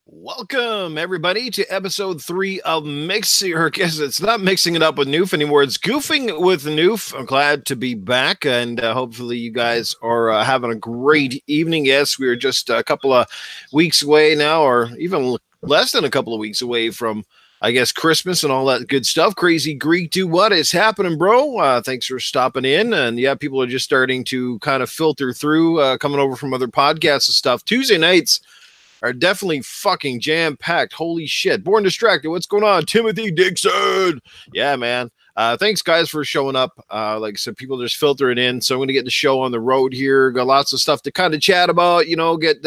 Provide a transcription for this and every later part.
Welcome, everybody, to episode 3 of Mixing, or I guess it's not Mixing It Up with Newf anymore. It's Goofing with Newf. I'm glad to be back, and hopefully you guys are having a great evening. Yes, we are just a couple of weeks away now, or even less than a couple of weeks away from, I guess, Christmas and all that good stuff. Crazy Greek, do what is happening, bro? Thanks for stopping in. And yeah, people are just starting to kind of filter through, coming over from other podcasts and stuff. Tuesday nights are definitely fucking jam-packed. Holy shit. Born Distracted. What's going on? Timothy Dixon. Yeah, man. Thanks, guys, for showing up. Like I said, people just filter it in. So I'm going to get the show on the road here. Got lots of stuff to kind of chat about, get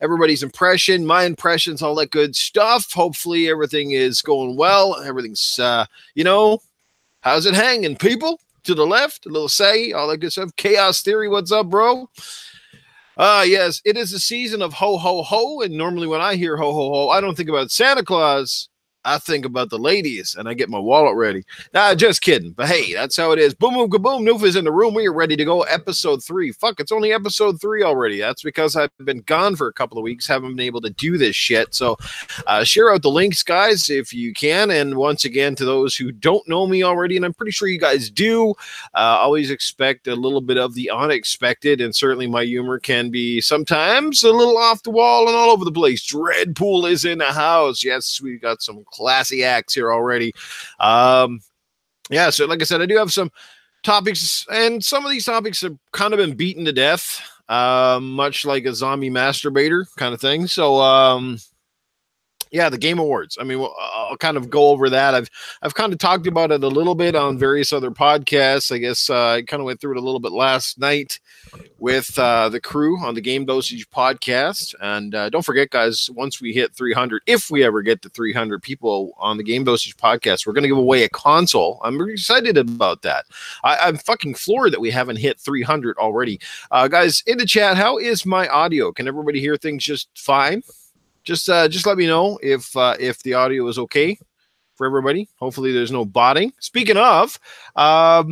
everybody's impression, my impressions, all that good stuff. Hopefully everything is going well. Everything's, how's it hanging, people? To the left, a little say, all that good stuff. Chaos Theory, what's up, bro? Yes, it is the season of ho, ho, ho. And normally when I hear ho, ho, ho, I don't think about Santa Claus. I think about the ladies, and I get my wallet ready. Nah, just kidding. But hey, that's how it is. Boom, boom, kaboom. Newf is in the room. We are ready to go. Episode 3. Fuck, it's only episode 3 already. That's because I've been gone for a couple of weeks. Haven't been able to do this shit. So share out the links, guys, if you can. And once again, to those who don't know me already, and I'm pretty sure you guys do, always expect a little bit of the unexpected. And certainly my humor can be sometimes a little off the wall and all over the place. Dreadpool is in the house. Yes, we got some classy acts here already. So like I said, I do have some topics, and some of these topics have kind of been beaten to death, much like a zombie masturbator kind of thing. So the Game Awards. I mean, I'll kind of go over that. I've kind of talked about it a little bit on various other podcasts. I guess I kind of went through it a little bit last night with the crew on the Game Dosage podcast. And don't forget, guys, once we hit 300, if we ever get to 300 people on the Game Dosage podcast, we're going to give away a console. I'm really excited about that. I'm fucking floored that we haven't hit 300 already. Guys, in the chat, how is my audio? Can everybody hear things just fine? Just let me know if the audio is okay for everybody. Hopefully there's no botting. Speaking of, I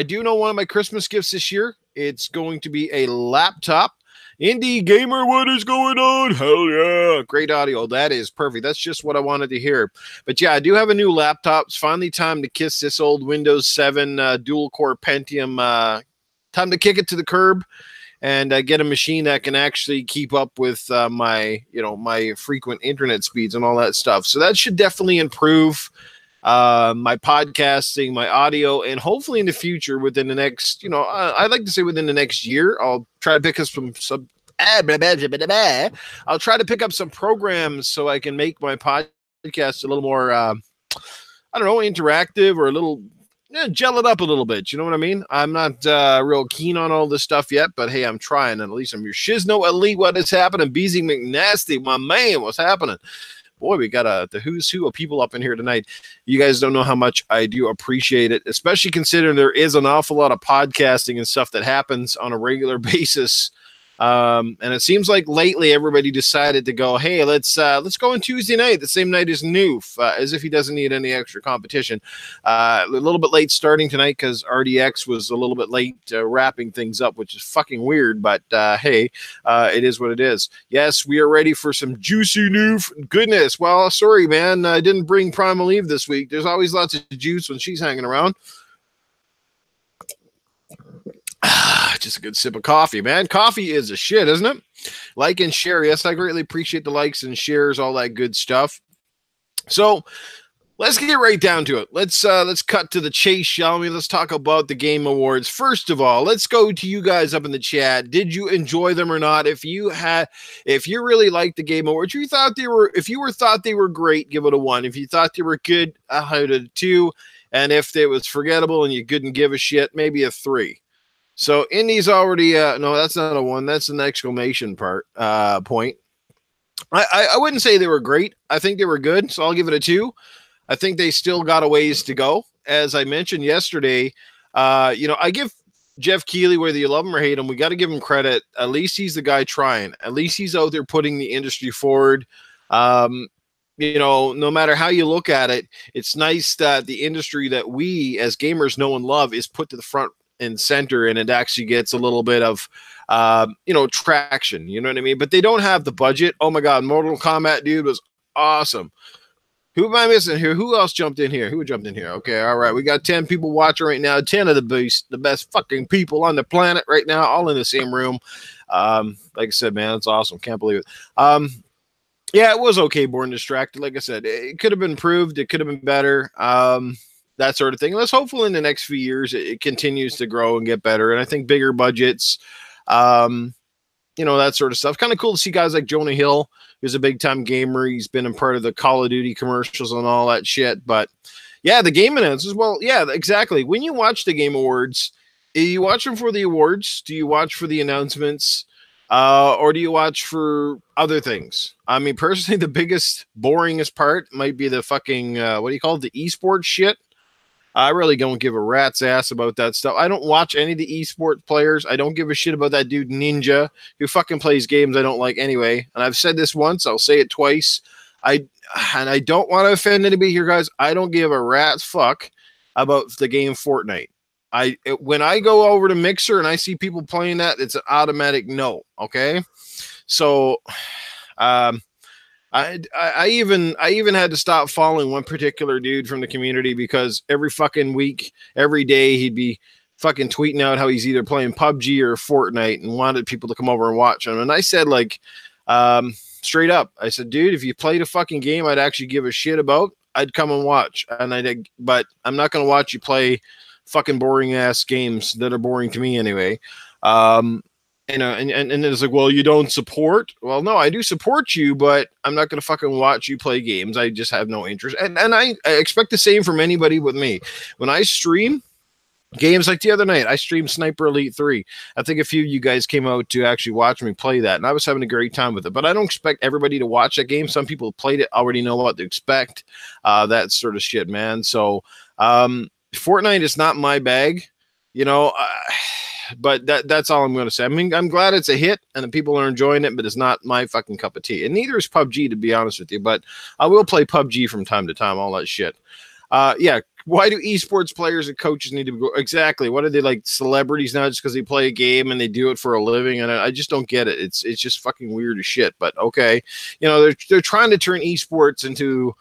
do know one of my Christmas gifts this year. It's going to be a laptop. Indie Gamer, what is going on? Hell yeah. Great audio. That is perfect. That's just what I wanted to hear. But yeah, I do have a new laptop. It's finally time to kiss this old Windows 7 dual-core Pentium. Time to kick it to the curb and get a machine that can actually keep up with my frequent internet speeds and all that stuff. So that should definitely improve my podcasting, my audio, and hopefully in the future, within the next, I'd like to say within the next year, I'll try to pick up some I'll try to pick up some programs so I can make my podcast a little more, interactive, or a little, gel it up a little bit. You know what I mean? I'm not real keen on all this stuff yet, but hey, I'm trying. And at least I'm your Shizno Elite. What is happening? Beezy McNasty, my man, what's happening? Boy, we got the who's who of people up in here tonight. You guys don't know how much I do appreciate it, especially considering there is an awful lot of podcasting and stuff that happens on a regular basis. And it seems like lately everybody decided to go, hey, let's go on Tuesday night, the same night as Newf, as if he doesn't need any extra competition. A little bit late starting tonight because RDX was a little bit late wrapping things up, which is fucking weird, but hey, it is what it is. Yes, we are ready for some juicy Newf goodness. Well, sorry, man, I didn't bring Primal Eve this week. There's always lots of juice when she's hanging around. Just a good sip of coffee, man. Coffee is a shit, isn't it? Like and share. Yes, I greatly appreciate the likes and shares, all that good stuff. So let's get right down to it. Let's cut to the chase, shall we? Let's talk about the Game Awards. First of all, let's go to you guys up in the chat. Did you enjoy them or not? If you really liked the Game Awards, if you thought they were great, give it a 1. If you thought they were good, I'll give it a 2. And if it was forgettable and you couldn't give a shit, maybe a 3. So Indy's already no, that's not a 1. That's an exclamation point. I wouldn't say they were great. I think they were good, so I'll give it a 2. I think they still got a ways to go. As I mentioned yesterday, I give Jeff Keighley, whether you love him or hate him, we got to give him credit. At least he's the guy trying. At least he's out there putting the industry forward. No matter how you look at it, it's nice that the industry that we as gamers know and love is put to the front and center, and it actually gets a little bit of traction. You know what I mean? But they don't have the budget. Oh my God, Mortal Kombat, dude, was awesome. Who am I missing here? Who else jumped in here? Who jumped in here? Okay, all right. We got 10 people watching right now. 10 of the best fucking people on the planet right now, all in the same room. Like I said, man, it's awesome. Can't believe it. Yeah, it was okay. Born Distracted. Like I said, it could have been improved. It could have been better. That sort of thing. Let's hopefully in the next few years it continues to grow and get better. And I think bigger budgets, that sort of stuff. Kind of cool to see guys like Jonah Hill, who's a big time gamer. He's been a part of the Call of Duty commercials and all that shit. But yeah, the game announcers. Well, yeah, exactly. When you watch the Game Awards, you watch them for the awards? Do you watch for the announcements? Or do you watch for other things? I mean, personally, the biggest, boringest part might be the fucking, what do you call it? The esports shit. I really don't give a rat's ass about that stuff. I don't watch any of the esports players. I don't give a shit about that dude Ninja who fucking plays games I don't like anyway. And I've said this once. I'll say it twice. I don't want to offend anybody here, guys. I don't give a rat's fuck about the game Fortnite. When I go over to Mixer and I see people playing that, it's an automatic no. Okay. So, I even had to stop following one particular dude from the community because every fucking week, every day, he'd be fucking tweeting out how he's either playing PUBG or Fortnite and wanted people to come over and watch him. And I said, like, straight up, I said, dude, if you played a fucking game I'd actually give a shit about, I'd come and watch. But I'm not going to watch you play fucking boring ass games that are boring to me anyway. And it's like, well, you don't support. Well, no, I do support you, but I'm not going to fucking watch you play games. I just have no interest. And I expect the same from anybody with me. When I stream games, like the other night, I streamed Sniper Elite 3. I think a few of you guys came out to actually watch me play that, and I was having a great time with it. But I don't expect everybody to watch that game. Some people who played it already know what to expect. That sort of shit, man. So Fortnite is not my bag, but that's all I'm going to say. I mean, I'm glad it's a hit and the people are enjoying it, but it's not my fucking cup of tea. And neither is PUBG, to be honest with you. But I will play PUBG from time to time, all that shit. Yeah. Why do esports players and coaches need to go? Exactly. What are they, like celebrities now just because they play a game and they do it for a living? And I just don't get it. It's just fucking weird as shit. But okay. They're trying to turn esports into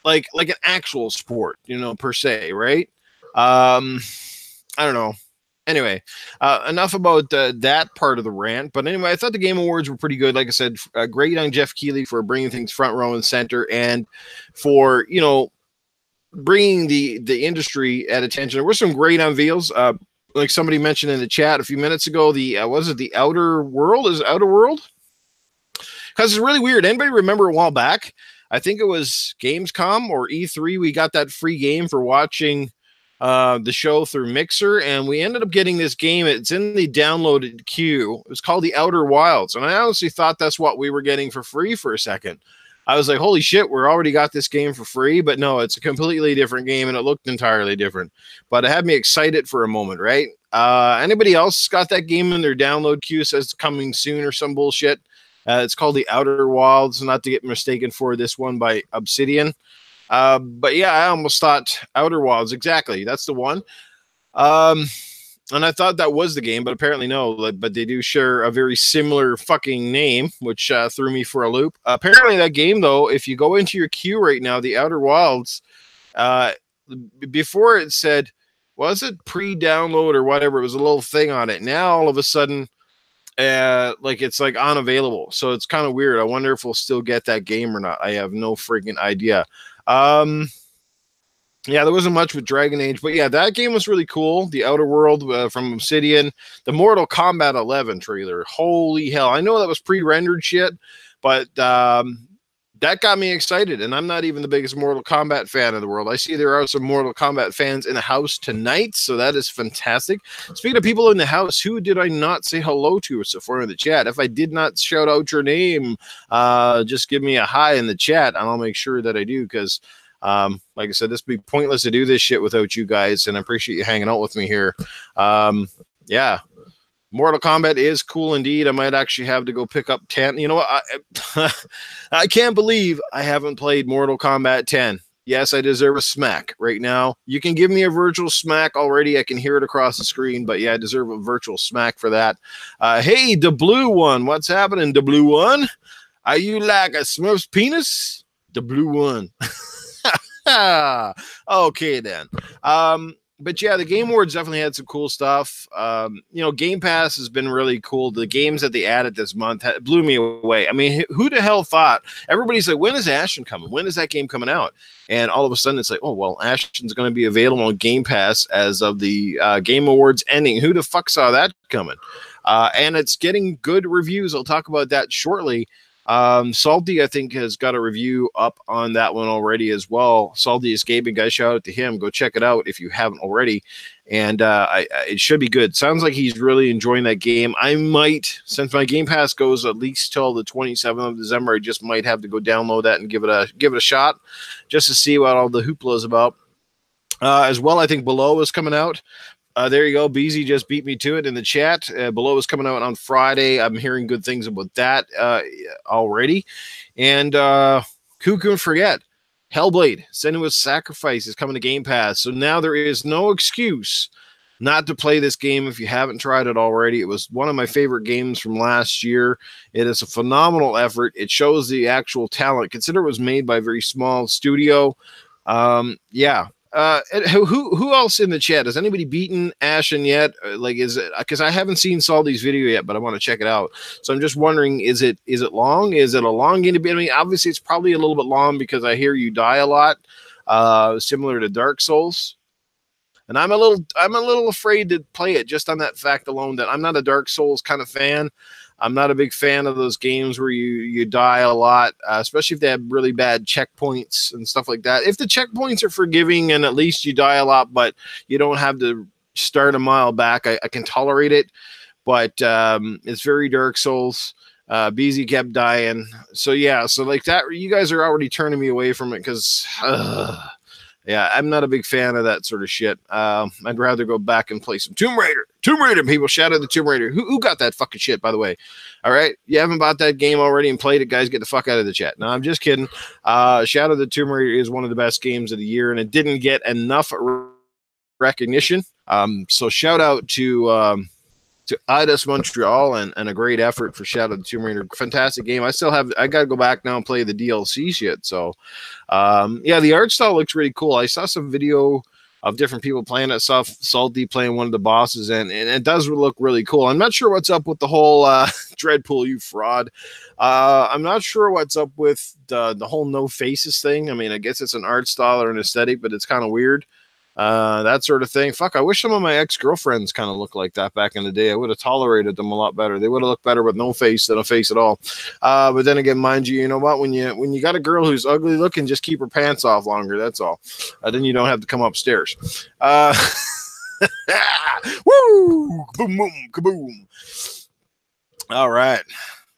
like an actual sport, per se. Right. I don't know. Anyway, enough about that part of the rant. But anyway, I thought the Game Awards were pretty good. Like I said, great on Jeff Keighley for bringing things front row and center, and for bringing the industry at attention. There were some great unveils. Like somebody mentioned in the chat a few minutes ago, the Outer World? Is it Outer World? Because it's really weird. Anybody remember a while back? I think it was Gamescom or E3. We got that free game for watching the show through Mixer, and we ended up getting this game. It's in the downloaded queue. It was called The Outer Wilds, and I honestly thought that's what we were getting for free for a second. I was like, holy shit, we're already got this game for free. But no, it's a completely different game, and it looked entirely different. But it had me excited for a moment, right? Anybody else got that game in their download queue? Says coming soon or some bullshit. It's called The Outer Wilds, not to get mistaken for this one by Obsidian. But yeah, I almost thought Outer Wilds. Exactly. That's the one. And I thought that was the game, but apparently no. But they do share a very similar fucking name, which threw me for a loop. Apparently that game, though, if you go into your queue right now, The Outer Wilds, before it said, was it pre-download or whatever? It was a little thing on it. Now, all of a sudden, it's like unavailable. So it's kind of weird. I wonder if we'll still get that game or not. I have no freaking idea. Yeah, there wasn't much with Dragon Age, but yeah, that game was really cool. The Outer World from Obsidian, the Mortal Kombat 11 trailer. Holy hell. I know that was pre-rendered shit, but that got me excited, and I'm not even the biggest Mortal Kombat fan in the world. I see there are some Mortal Kombat fans in the house tonight, so that is fantastic. Speaking of people in the house, who did I not say hello to so far in the chat? If I did not shout out your name, just give me a hi in the chat, and I'll make sure that I do, because like I said, this would be pointless to do this shit without you guys, and I appreciate you hanging out with me here. Yeah. Mortal Kombat is cool indeed. I might actually have to go pick up 10. You know what? I can't believe I haven't played Mortal Kombat 10. Yes, I deserve a smack right now. You can give me a virtual smack already. I can hear it across the screen, but yeah, I deserve a virtual smack for that. Hey, the blue one. What's happening, the blue one? Are you like a Smurf's penis? The blue one. Okay, then. But yeah, the Game Awards definitely had some cool stuff. Game Pass has been really cool. The games that they added this month blew me away. I mean, who the hell thought? Everybody's like, when is Ashen coming? When is that game coming out? And all of a sudden, it's like, oh, well, Ashen's going to be available on Game Pass as of the Game Awards ending. Who the fuck saw that coming? And it's getting good reviews. I'll talk about that shortly. Salty, I think, has got a review up on that one already as well. Salty Escaping, guys, shout out to him. Go check it out if you haven't already. And it should be good. Sounds like he's really enjoying that game. I might, since my Game Pass goes at least till the 27th of December, I just might have to go download that and give it a shot just to see what all the hoopla is about. As well, I think Below is coming out. There you go. BZ just beat me to it in the chat. Below is coming out on Friday. I'm hearing good things about that already. And who can forget? Hellblade, Senua's Sacrifice is coming to Game Pass. So now there is no excuse not to play this game if you haven't tried it already. It was one of my favorite games from last year. It is a phenomenal effort. It shows the actual talent. Consider it was made by a very small studio. Yeah. Who else in the chat? Has anybody beaten Ashen yet? Like, is it, because I haven't seen Salty's video yet, but I want to check it out. So I'm just wondering, is it long? Is it a long game to beat? I mean, obviously it's probably a little bit long because I hear you die a lot, similar to Dark Souls. And I'm a little afraid to play it just on that fact alone that I'm not a Dark Souls kind of fan. I'm not a big fan of those games where you die a lot, especially if they have really bad checkpoints and stuff like that. If the checkpoints are forgiving and at least you die a lot, but you don't have to start a mile back, I can tolerate it. But it's very Dark Souls. BZ kept dying. So yeah, so like that, you guys are already turning me away from it because yeah, I'm not a big fan of that sort of shit. I'd rather go back and play some Tomb Raider. Tomb Raider, people. Shout out to Tomb Raider. Who got that fucking shit, by the way? All right? You haven't bought that game already and played it, guys, get the fuck out of the chat. No, I'm just kidding. Shout out to Tomb Raider is one of the best games of the year, and it didn't get enough recognition. So shout out to Eidos Montreal and a great effort for Shadow of the Tomb Raider. Fantastic game. I got to go back now and play the DLC shit. So, yeah, the art style looks really cool. I saw some video of different people playing it. Saw Salty playing one of the bosses, and it does look really cool. I'm not sure what's up with the whole Dreadpool, you fraud. I'm not sure what's up with the whole no faces thing. I mean, I guess it's an art style or an aesthetic, but it's kind of weird. That sort of thing. Fuck, I wish some of my ex-girlfriends kind of looked like that back in the day. I would have tolerated them a lot better. They would have looked better with no face than a face at all. But then again, mind you, you know what? When you got a girl who's ugly looking, just keep her pants off longer. That's all. Then you don't have to come upstairs. Woo! Boom, boom, kaboom. All right.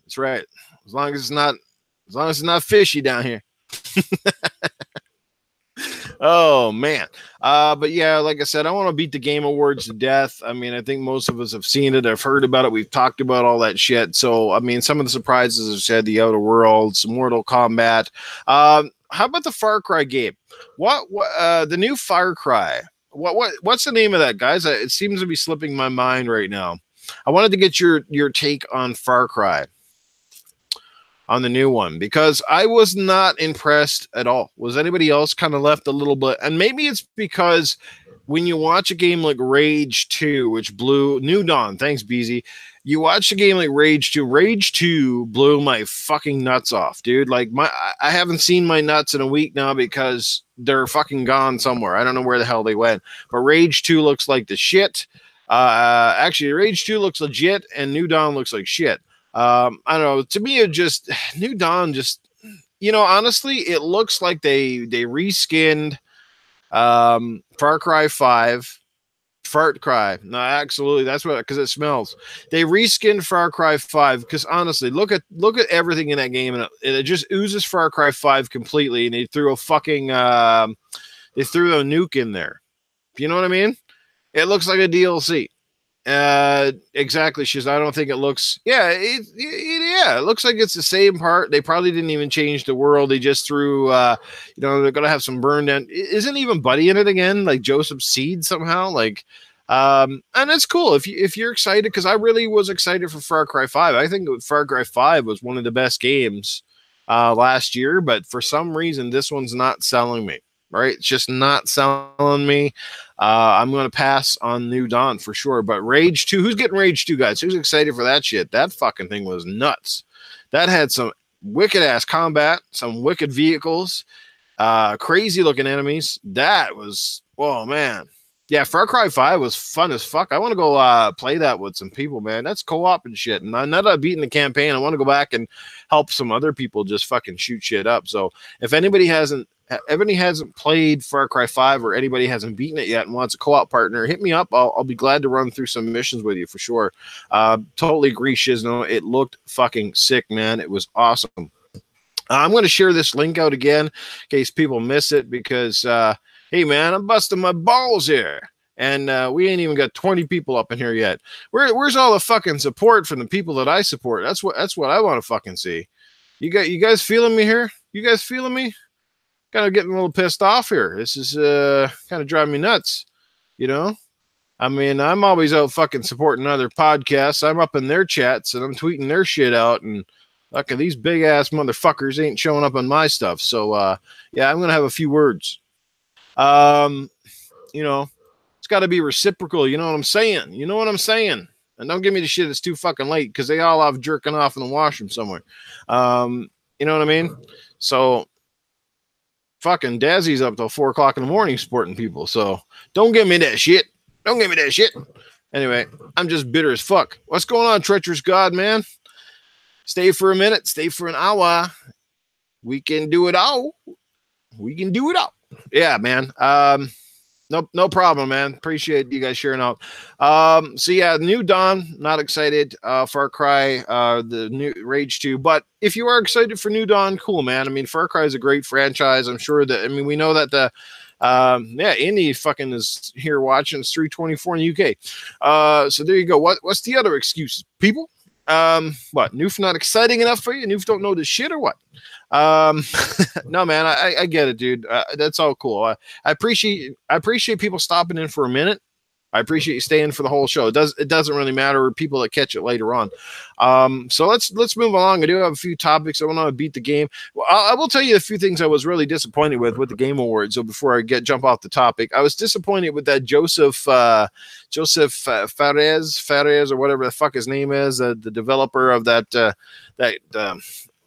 That's right. As long as it's not fishy down here. Oh man. But yeah, like I said, I want to beat the Game Awards to death. I mean, I think most of us have seen it. I've heard about it. We've talked about all that shit. So, I mean, some of the surprises have said the Outer Worlds, Mortal Kombat. How about the Far Cry game? What the new Far Cry? What's the name of that, guys? It seems to be slipping my mind right now. I wanted to get your take on Far Cry, on the new one, because I was not impressed at all. Was anybody else kind of left a little bit? And maybe it's because when you watch a game like Rage 2, which blew New Dawn, thanks BZ, you watch a game like Rage 2 blew my fucking nuts off, dude. Like I haven't seen my nuts in a week now because they're fucking gone somewhere. I don't know where the hell they went, but Rage 2 looks like the shit. Actually, Rage 2 looks legit and New Dawn looks like shit. I don't know. To me, it just New Dawn just, honestly, it looks like they reskinned Far Cry 5. Fart Cry. No, absolutely. That's what, because it smells. They reskinned Far Cry 5 because honestly, look at everything in that game and it just oozes Far Cry 5 completely. And they threw a fucking they threw a nuke in there. You know what I mean? It looks like a DLC. Exactly. She's. I don't think it looks. Yeah, it looks like it's the same part. They probably didn't even change the world. They just threw. They're gonna have some burned down. Isn't even Buddy in it again? Like Joseph Seed somehow. Like, and it's cool if you're excited because I really was excited for Far Cry 5. I think Far Cry 5 was one of the best games last year, but for some reason this one's not selling me. Right, it's just not selling me. I'm going to pass on New Dawn for sure. But Rage 2, who's getting Rage 2, guys? Who's excited for that shit? That fucking thing was nuts. That had some wicked ass combat, some wicked vehicles, crazy looking enemies. That was, oh man. Yeah, Far Cry 5 was fun as fuck. I want to go play that with some people, man. That's co-op and shit. And now that I've beaten the campaign, I want to go back and help some other people just fucking shoot shit up. So if anybody hasn't played Far Cry 5 or anybody hasn't beaten it yet and wants a co-op partner, hit me up. I'll be glad to run through some missions with you for sure. Totally agree, Shizno. It looked fucking sick, man. It was awesome. I'm going to share this link out again in case people miss it because, hey, man, I'm busting my balls here. And we ain't even got 20 people up in here yet. Where's all the fucking support from the people that I support? That's what I want to fucking see. You guys feeling me here? You guys feeling me? Kind of getting a little pissed off here. This is kind of driving me nuts, you know? I mean, I'm always out fucking supporting other podcasts. I'm up in their chats and I'm tweeting their shit out, and look, these big ass motherfuckers ain't showing up on my stuff. So yeah, I'm gonna have a few words. Um, you know, it's got to be reciprocal. You know what I'm saying? You know what I'm saying? And don't give me the shit. It's too fucking late because they all have jerking off in the washroom somewhere. You know what I mean? So fucking Dazzy's up till 4 o'clock in the morning supporting people. So don't give me that shit. Don't give me that shit. Anyway, I'm just bitter as fuck. What's going on, treacherous God, man? Stay for a minute. Stay for an hour. We can do it all. We can do it all. Yeah, man. No problem, man. Appreciate you guys sharing out. So yeah, New Dawn, not excited. Far Cry, the new Rage 2. But if you are excited for New Dawn, cool, man. I mean, Far Cry is a great franchise. I'm sure that, I mean, we know that the yeah, Indy fucking is here watching. It's 324 in the UK. So there you go. What's the other excuse, people? What, Newf not exciting enough for you? Newf don't know the shit or what? No, man, I get it, dude. That's all cool. I appreciate people stopping in for a minute. I appreciate you staying for the whole show. It doesn't really matter people that catch it later on. So let's move along. I do have a few topics. I want to beat the game. Well, I will tell you a few things I was really disappointed with the Game Awards. So before I jump off the topic, I was disappointed with that Joseph Fares or whatever the fuck his name is, the developer of that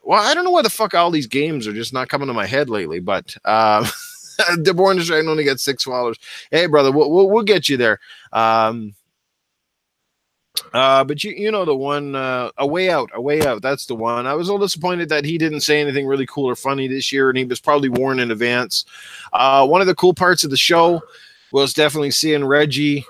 well, I don't know why the fuck all these games are just not coming to my head lately, but the Born to Strain only got 6 followers. Hey, brother, we'll get you there. But you know the one, a way out. That's the one. I was a little disappointed that he didn't say anything really cool or funny this year, and he was probably warned in advance. One of the cool parts of the show was definitely seeing Reggie,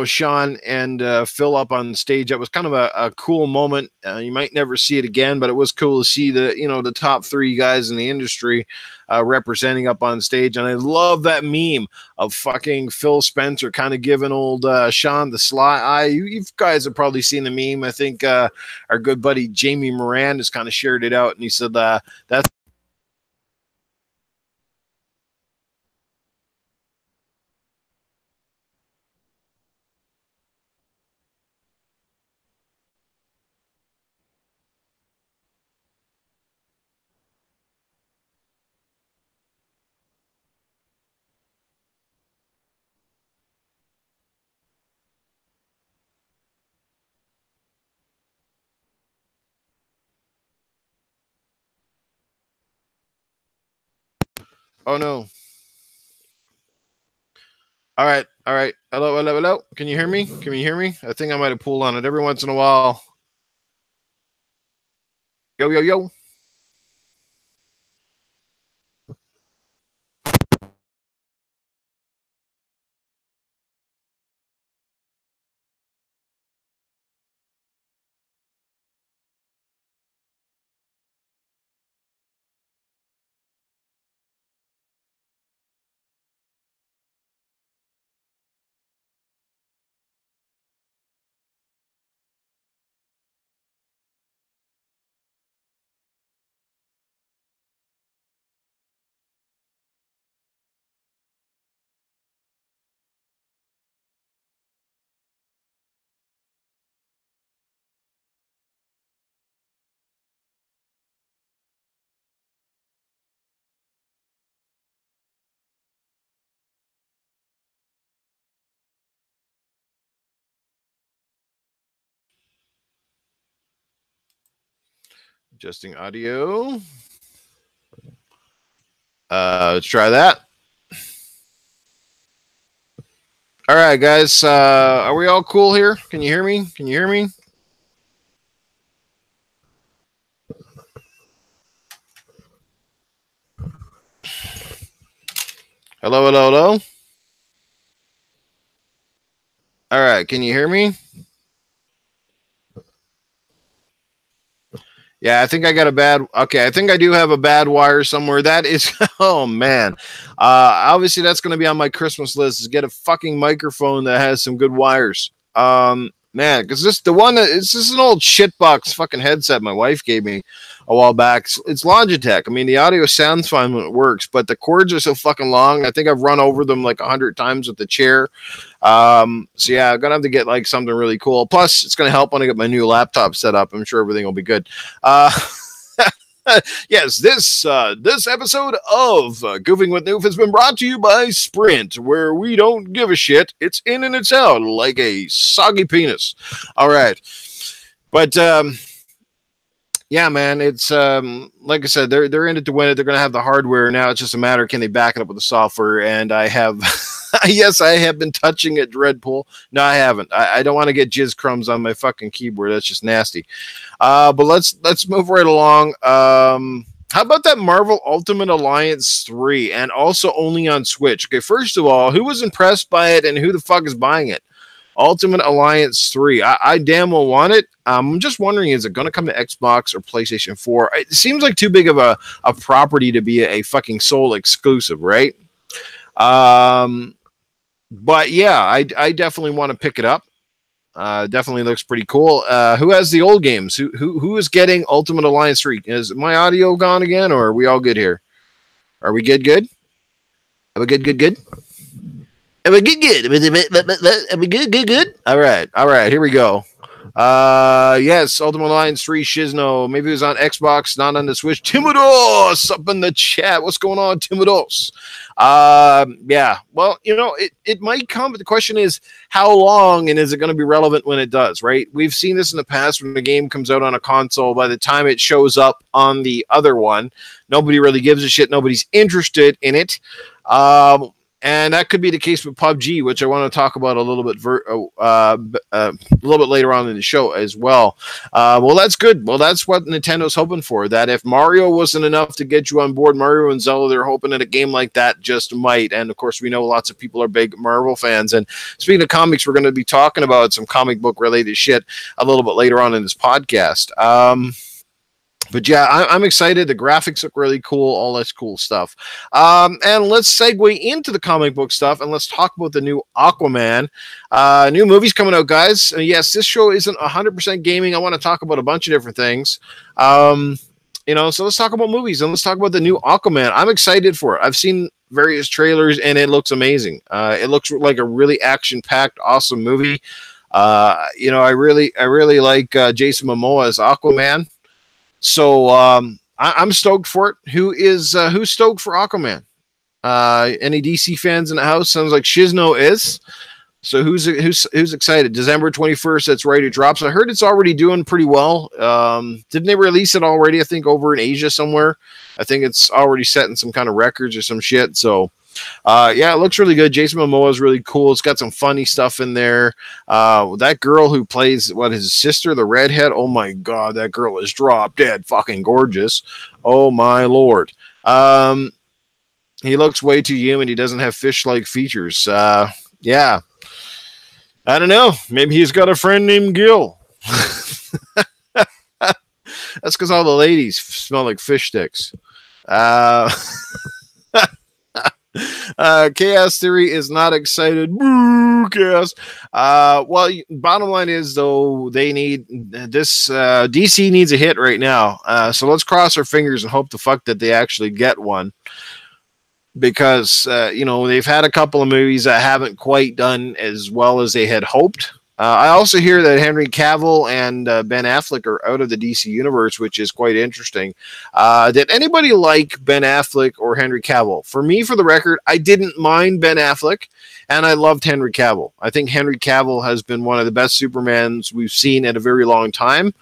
Sean and Phil up on stage. That was kind of a cool moment. You might never see it again, but it was cool to see the top 3 guys in the industry representing up on stage. And I love that meme of fucking Phil Spencer kind of giving old Sean the sly eye. You guys have probably seen the meme. I think our good buddy Jamie Moran has kind of shared it out, and he said that's oh no. All right. Hello. Can you hear me? I think I might have pulled on it every once in a while. Yo. Adjusting audio. Let's try that. All right, guys. Are we all cool here? Can you hear me? Can you hear me? Hello, hello, hello. All right, can you hear me? Yeah, I think I got a bad. Okay, I think I do have a bad wire somewhere. That is, oh man. Obviously, that's going to be on my Christmas list. Is get a fucking microphone that has some good wires. Man, because this the one that it's just an old shitbox fucking headset my wife gave me a while back. It's Logitech. I mean, the audio sounds fine when it works, but the cords are so fucking long. I think I've run over them like 100 times with the chair. So yeah, I'm gonna have to get like something really cool. Plus, it's gonna help when I get my new laptop set up. I'm sure everything will be good. Yes, this episode of Goofing with Newf has been brought to you by Sprint, where we don't give a shit. It's in and it's out like a soggy penis. All right, but yeah, man, it's like I said, they're in it to win it. They're gonna have the hardware now. It's just a matter, can they back it up with the software? And I have. Yes, I have been touching it, Dreadpool. No, I haven't. I don't want to get jizz crumbs on my fucking keyboard. That's just nasty. But let's move right along. How about that Marvel Ultimate Alliance 3 and also only on Switch? Okay, first of all, who was impressed by it and who the fuck is buying it? Ultimate Alliance 3. I damn well want it. I'm just wondering, is it going to come to Xbox or PlayStation 4? It seems like too big of a property to be a fucking sole exclusive, right? But yeah, I definitely want to pick it up. Definitely looks pretty cool. Who has the old games? Who is getting Ultimate Alliance 3? Is my audio gone again, or are we all good here? Are we good? Good? Are we good? Good? Good? Are we good? Good? Are we good? Good? Good? All right. Here we go. Yes, Ultimate Alliance 3 Shizno. Maybe it was on Xbox, not on the Switch. Timodos up in the chat. What's going on, Timodos? Yeah. Well, you know, it might come, but the question is how long and is it going to be relevant when it does, right? We've seen this in the past when the game comes out on a console. By the time it shows up on the other one, nobody really gives a shit. Nobody's interested in it. And that could be the case with PUBG, which I want to talk about a little bit later on in the show as well. Well, that's good. Well, that's what Nintendo's hoping for. That if Mario wasn't enough to get you on board, Mario and Zelda, they're hoping that a game like that just might. And of course, we know lots of people are big Marvel fans. And speaking of comics, we're going to be talking about some comic book related shit a little bit later on in this podcast. But yeah, I'm excited. The graphics look really cool. All this cool stuff. And let's segue into the comic book stuff and let's talk about the new Aquaman. New movie's coming out, guys. Yes, this show isn't 100% gaming. I want to talk about a bunch of different things. You know, so let's talk about movies and let's talk about the new Aquaman. I'm excited for it. I've seen various trailers and it looks amazing. It looks like a really action-packed, awesome movie. You know, I really like Jason Momoa as Aquaman. So I'm stoked for it. Who's stoked for Aquaman? Any DC fans in the house? Sounds like Shizno is. So who's excited? December 21st. That's right. It drops. I heard it's already doing pretty well. Didn't they release it already? I think over in Asia somewhere. I think it's already setting some kind of records or some shit. So. Yeah, it looks really good. Jason Momoa is really cool. It's got some funny stuff in there. That girl who plays his sister, the redhead. Oh my god, that girl is drop dead fucking gorgeous. Oh my lord. He looks way too human. He doesn't have fish-like features. Yeah, I don't know. Maybe he's got a friend named Gil. That's because all the ladies smell like fish sticks. Chaos Theory is not excited. Boo, Chaos. Well, bottom line is though they need this. DC needs a hit right now. So let's cross our fingers and hope the fuck that they actually get one. Because you know they've had a couple of movies that haven't quite done as well as they had hoped. I also hear that Henry Cavill and Ben Affleck are out of the DC universe, which is quite interesting. Did anybody like Ben Affleck or Henry Cavill? For me, for the record, I didn't mind Ben Affleck, and I loved Henry Cavill. I think Henry Cavill has been one of the best Supermans we've seen in a very long time.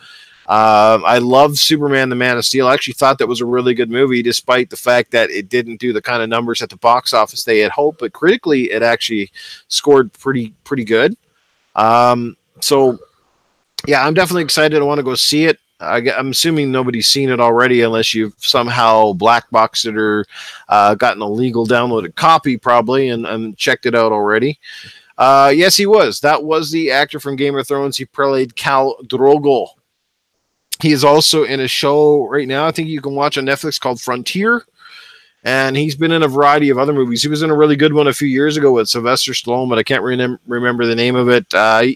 I love Superman, the Man of Steel. I actually thought that was a really good movie, despite the fact that it didn't do the kind of numbers at the box office they had hoped. But critically, it actually scored pretty good. So yeah, I'm definitely excited. I want to go see it. I'm assuming nobody's seen it already, unless you've somehow black boxed it or gotten a legal downloaded copy, probably, and checked it out already. Yes, he was. That was the actor from Game of Thrones. He played Khal Drogo. He is also in a show right now, I think you can watch on Netflix, called Frontier. And he's been in a variety of other movies. He was in a really good one a few years ago with Sylvester Stallone, but I can't remember the name of it.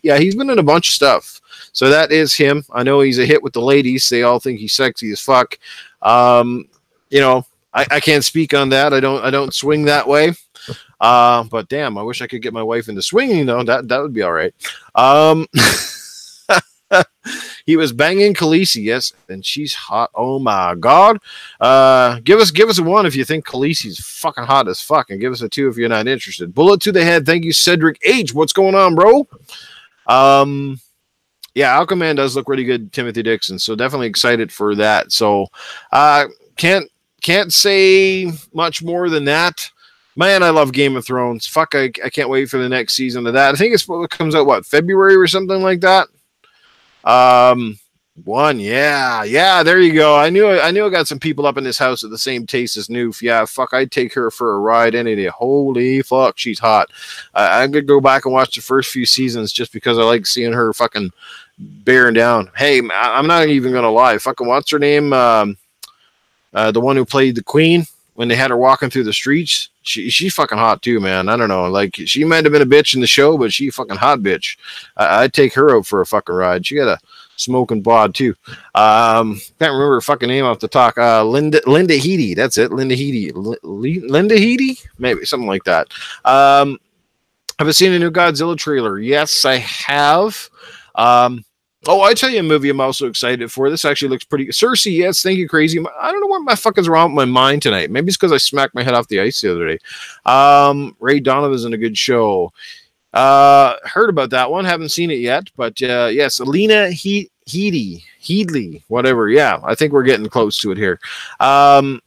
Yeah, he's been in a bunch of stuff. So that is him. I know he's a hit with the ladies. They all think he's sexy as fuck. You know, I can't speak on that. I don't swing that way. But damn, I wish I could get my wife into swinging though. That would be all right. He was banging Khaleesi, yes, and she's hot. Oh my god! Give us a 1 if you think Khaleesi's fucking hot as fuck, and give us a 2 if you're not interested. Bullet to the head. Thank you, Cedric H. What's going on, bro? Yeah, Aquaman does look really good, Timothy Dixon. So definitely excited for that. So can't say much more than that. Man, I love Game of Thrones. Fuck, I can't wait for the next season of that. I think it comes out, what, February or something like that? Yeah, there you go. I knew I got some people up in this house with the same taste as Newf. Yeah, fuck, I'd take her for a ride any day. Holy fuck, she's hot. I could go back and watch the first few seasons just because I like seeing her fucking bearing down. Hey, I'm not even gonna lie. Fucking what's her name? The one who played the Queen when they had her walking through the streets. She's fucking hot too, man. I don't know. Like, she might have been a bitch in the show, but she fucking hot bitch. I'd take her out for a fucking ride. She got a smoking bod too. Can't remember her fucking name off the top. Linda Headey. That's it. Linda Headey. Linda Headey? Maybe something like that. Have I seen a new Godzilla trailer? Yes, I have. I tell you a movie I'm also excited for. This actually looks pretty. Cersei, yes, thank you, crazy. I don't know what my fuck is wrong with my mind tonight. Maybe it's because I smacked my head off the ice the other day. Ray Donovan's in a good show. Heard about that one. Haven't seen it yet, but yes, Alina Headley, whatever. Yeah, I think we're getting close to it here. Yeah,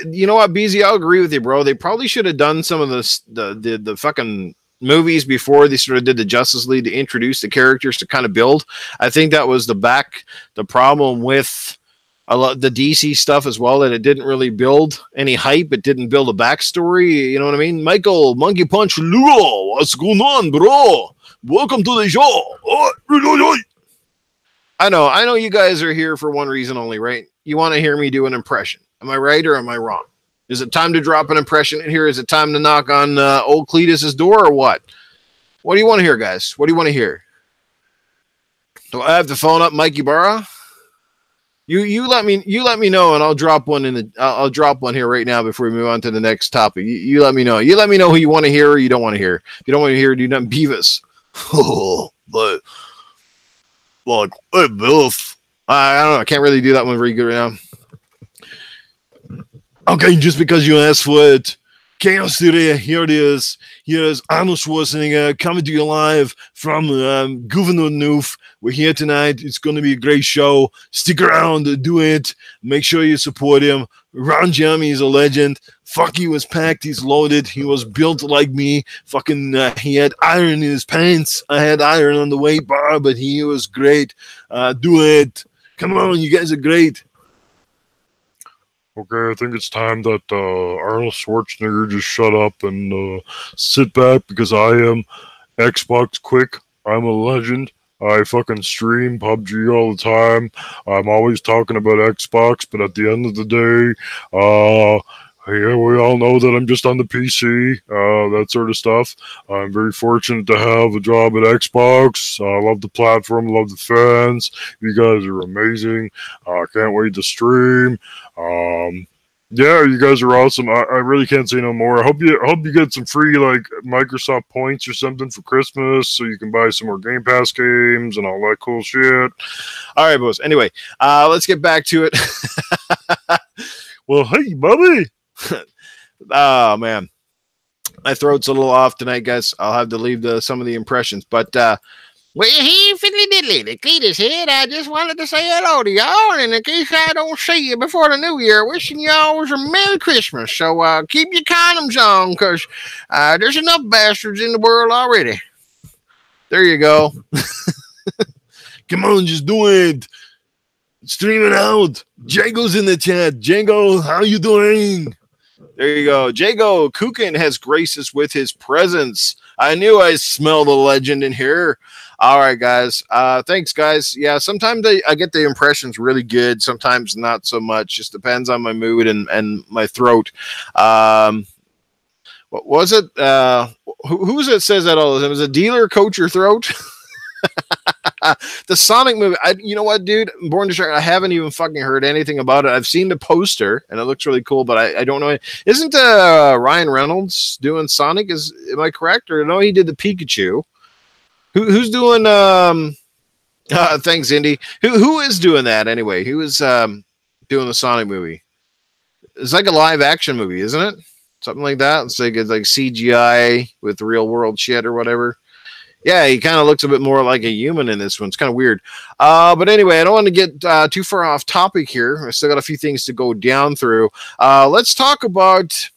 you know what, BZ, I'll agree with you, bro. They probably should have done some of the fucking movies before they sort of did the Justice League to introduce the characters to kind of build. I think that was the problem with a lot the DC stuff as well, that it didn't really build any hype. It didn't build a backstory. You know what I mean? Michael Monkey Punch Luo, what's going on, bro? Welcome to the show. I know you guys are here for one reason only, right? You want to hear me do an impression. Am I right or am I wrong? Is it time to drop an impression in here? Is it time to knock on old Cletus's door or what? What do you want to hear, guys? What do you want to hear? Do I have to phone up Mikey Barra? You let me know, and I'll drop one I'll drop one here right now before we move on to the next topic. You let me know. You let me know who you want to hear or you don't want to hear. If you don't want to hear, do not Beavis. But like, hey, Bill, I don't know. I can't really do that one very good right now. Okay, just because you asked for it. Chaos Studio, here it is. Here's Arnold Schwarzenegger coming to you live from Goofing With Newf. We're here tonight. It's going to be a great show. Stick around, do it. Make sure you support him. Ron Jeremy is a legend. Fuck, he was packed. He's loaded. He was built like me. Fucking, he had iron in his pants. I had iron on the weight bar, but he was great. Do it. Come on, you guys are great. Okay, I think it's time that Arnold Schwarzenegger just shut up and sit back, because I am Xbox Quick. I'm a legend. I fucking stream PUBG all the time. I'm always talking about Xbox, but at the end of the day, yeah, we all know that I'm just on the PC, that sort of stuff. I'm very fortunate to have a job at Xbox. I love the platform, love the fans. You guys are amazing. I can't wait to stream. Yeah, you guys are awesome. I really can't say no more. I hope you get some free, like, Microsoft points or something for Christmas, so you can buy some more Game Pass games and all that cool shit. All right, boys. Anyway, let's get back to it. Well, hey, Bobby. Oh man, my throat's a little off tonight, guys. I'll have to leave some of the impressions, but Well, he fiddly diddly to Cletus head. I just wanted to say hello to y'all, and in case I don't see you before the new year, wishing y'all a Merry Christmas. So keep your condoms on, because there's enough bastards in the world already. There you go. Come on, just do it. Stream it out. Django's in the chat. Django, how you doing? There you go. Jago Kukin has graced us with his presence. I knew I smelled a legend in here. All right, guys. Thanks, guys. Yeah, sometimes I get the impressions really good. Sometimes not so much. Just depends on my mood and my throat. What was it? Who's it says that all the time? Is it dealer, coach, or throat? The Sonic movie. You know what, dude? Born to Shark. I haven't even fucking heard anything about it. I've seen the poster and it looks really cool, but I don't know. Isn't Ryan Reynolds doing Sonic? Am I correct? Or no, he did the Pikachu. Who's doing? Thanks, Indy. Who is doing that anyway? Who is doing the Sonic movie? It's like a live action movie, isn't it? Something like that. It's like CGI with real world shit or whatever. Yeah, he kind of looks a bit more like a human in this one. It's kind of weird. But anyway, I don't want to get too far off topic here. I still got a few things to go down through. Let's talk about,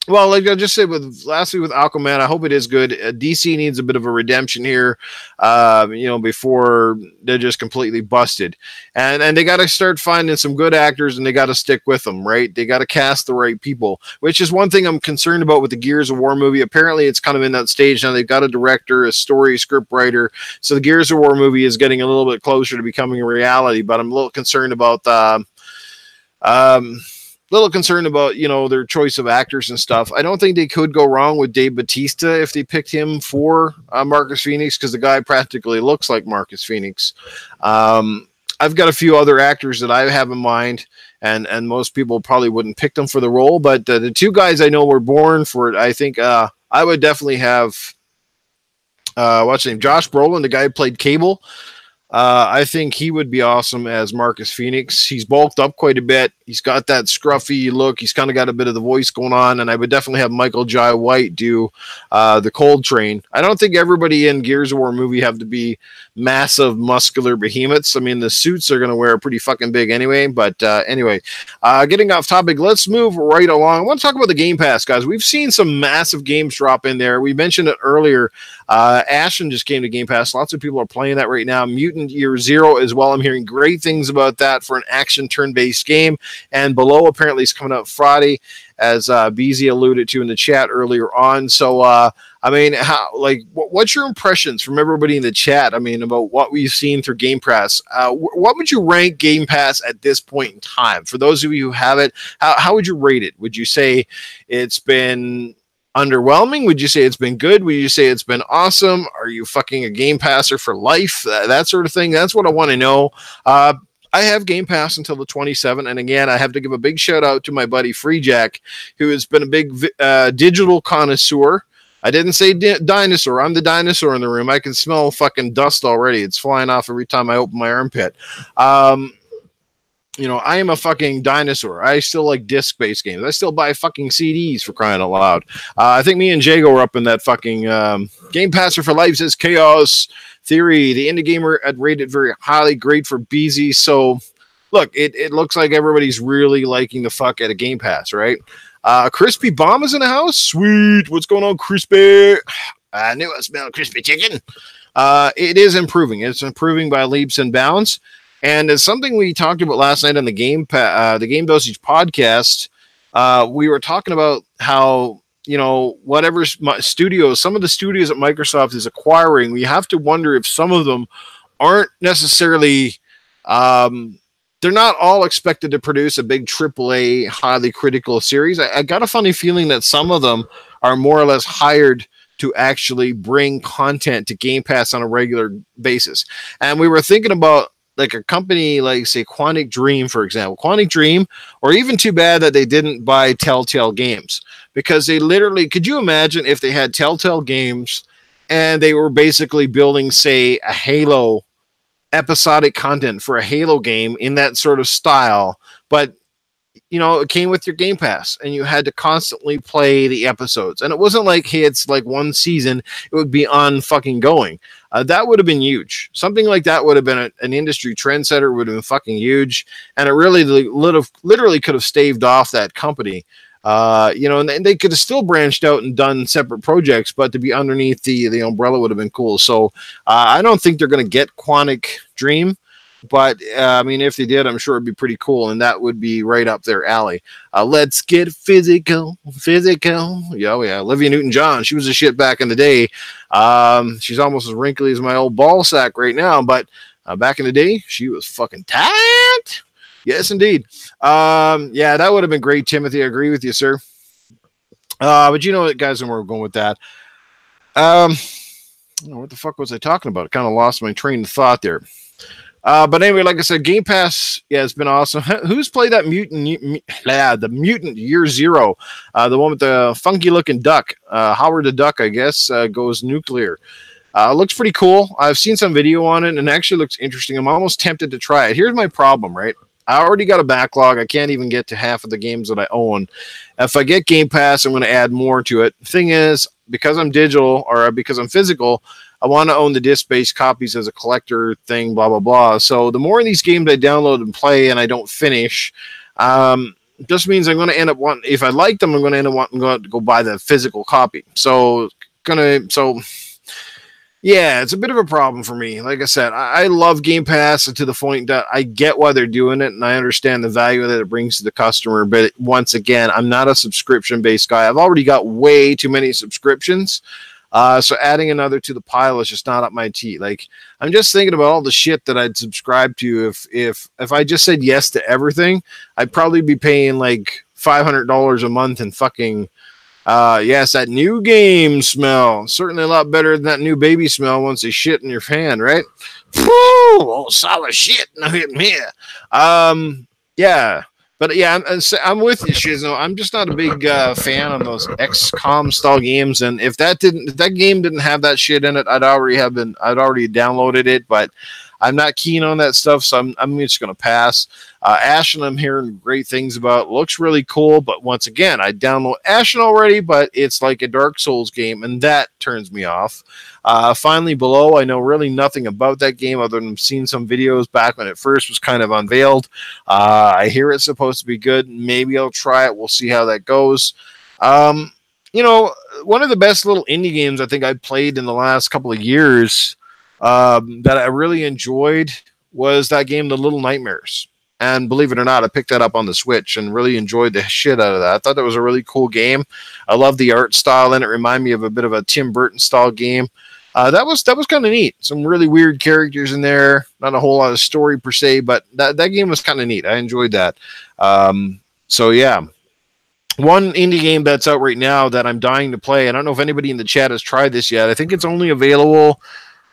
well, like I just said lastly with Aquaman, I hope it is good. DC needs a bit of a redemption here, before they're just completely busted. And they got to start finding some good actors, and they got to stick with them, right? They got to cast the right people, which is one thing I'm concerned about with the Gears of War movie. Apparently, it's kind of in that stage now. They've got a director, a story, script writer. So the Gears of War movie is getting a little bit closer to becoming a reality, but I'm a little concerned about their choice of actors and stuff. I don't think they could go wrong with Dave Bautista if they picked him for Marcus Phoenix, because the guy practically looks like Marcus Phoenix. I've got a few other actors that I have in mind, and most people probably wouldn't pick them for the role, but the two guys I know were born for it. I think I would definitely have what's his name, Josh Brolin, the guy who played Cable. I think he would be awesome as Marcus Phoenix. He's bulked up quite a bit. He's got that scruffy look. He's kind of got a bit of the voice going on. And I would definitely have Michael Jai White do the Cold Train. I don't think everybody in Gears of War movie have to be massive, muscular behemoths. I mean, the suits are going to wear pretty fucking big anyway. But anyway, getting off topic, let's move right along. I want to talk about the Game Pass, guys. We've seen some massive games drop in there. We mentioned it earlier. Ashen just came to Game Pass. Lots of people are playing that right now. Mutant Year Zero as well. I'm hearing great things about that for an action turn-based game. And Below apparently is coming out Friday, as BZ alluded to in the chat earlier on. So, I mean, what's your impressions from everybody in the chat? I mean, about what we've seen through Game Pass. What would you rank Game Pass at this point in time? For those of you who have it, how would you rate it? Would you say it's been underwhelming? Would you say it's been good? Would you say it's been awesome? Are you fucking a Game Passer for life? That sort of thing. That's what I want to know. I have Game Pass until the 27th, and again, I have to give a big shout out to my buddy Free Jack, who has been a big digital connoisseur. I didn't say dinosaur. I'm the dinosaur in the room. I can smell fucking dust already. It's flying off every time I open my armpit. I am a fucking dinosaur. I still like disc-based games. I still buy fucking CDs, for crying out loud. I think me and Jago were up in that fucking Game Passer for Life says Chaos Theory. The Indie Gamer had rated very highly. Great for BZ. So, look, it looks like everybody's really liking the fuck out of Game Pass, right? Crispy Bomb is in the house. Sweet. What's going on, Crispy? I knew I smelled crispy chicken. It is improving. It's improving by leaps and bounds. And it's something we talked about last night on the Game Dosage podcast. We were talking about how, whatever studios, some of the studios that Microsoft is acquiring, we have to wonder if some of them aren't necessarily, they're not all expected to produce a big AAA, highly critical series. I got a funny feeling that some of them are more or less hired to actually bring content to Game Pass on a regular basis. And we were thinking about, like a company like, say, Quantic Dream, for example. Quantic Dream, or even too bad that they didn't buy Telltale Games, because they literally, could you imagine if they had Telltale Games and they were basically building, say, a Halo episodic content for a Halo game in that sort of style, but it came with your Game Pass, and you had to constantly play the episodes. And it wasn't like, hey, it's like one season; it would be on fucking going. That would have been huge. Something like that would have been an industry trendsetter. Would have been fucking huge, and it really literally could have staved off that company. And they could have still branched out and done separate projects, but to be underneath the umbrella would have been cool. So I don't think they're going to get Quantic Dream. But I mean, if they did, I'm sure it'd be pretty cool, and that would be right up their alley. Let's get physical. Yeah, Olivia Newton-John, she was a shit back in the day. She's almost as wrinkly as my old ball sack right now, but back in the day, she was fucking tight. Yes, indeed. Yeah, that would have been great, Timothy. I agree with you, sir. But you know what, guys, and we're going with that. What the fuck was I talking about? I kind of lost my train of thought there. But anyway, like I said, Game Pass, yeah, it's been awesome. Who's played that the Mutant Year Zero? The one with the funky looking duck. Howard the Duck, I guess, goes nuclear. Looks pretty cool. I've seen some video on it, and it actually looks interesting. I'm almost tempted to try it. Here's my problem, right? I already got a backlog. I can't even get to half of the games that I own. If I get Game Pass, I'm going to add more to it. Thing is, because I'm digital or because I'm physical, I want to own the disc-based copies as a collector thing, blah, blah, blah. So the more of these games I download and play and I don't finish, just means I'm going to end up wanting, if I like them, I'm going to end up wanting to go buy the physical copy. Yeah, it's a bit of a problem for me. Like I said, I love Game Pass to the point that I get why they're doing it, and I understand the value that it brings to the customer. But once again, I'm not a subscription-based guy. I've already got way too many subscriptions. So adding another to the pile is just not up my tea. Like, I'm just thinking about all the shit that I'd subscribe to. If I just said yes to everything, I'd probably be paying like $500 a month and fucking, yes, that new game smell. Certainly a lot better than that new baby smell once they shit in your fan, right? Oh, solid shit. Now hit me. Yeah. But yeah, I'm with you, Shizo. I'm just not a big fan of those XCOM style games, and if that game didn't have that shit in it, I'd already downloaded it. But I'm not keen on that stuff, so I'm just gonna pass. Ashen, I'm hearing great things about. Looks really cool, but once again, I download Ashen already, but it's like a Dark Souls game, and that turns me off. Finally, Below, I know really nothing about that game other than seeing some videos back when it first was kind of unveiled. I hear it's supposed to be good. Maybe I'll try it. We'll see how that goes. One of the best little indie games I think I played in the last couple of years that I really enjoyed was that game, The Little Nightmares. And believe it or not, I picked that up on the Switch and really enjoyed the shit out of that. I thought that was a really cool game. I love the art style, and it reminded me of a bit of a Tim Burton style game. That was kind of neat. Some really weird characters in there. Not a whole lot of story per se, but that game was kind of neat. I enjoyed that. So yeah. One indie game that's out right now that I'm dying to play. I don't know if anybody in the chat has tried this yet. I think it's only available.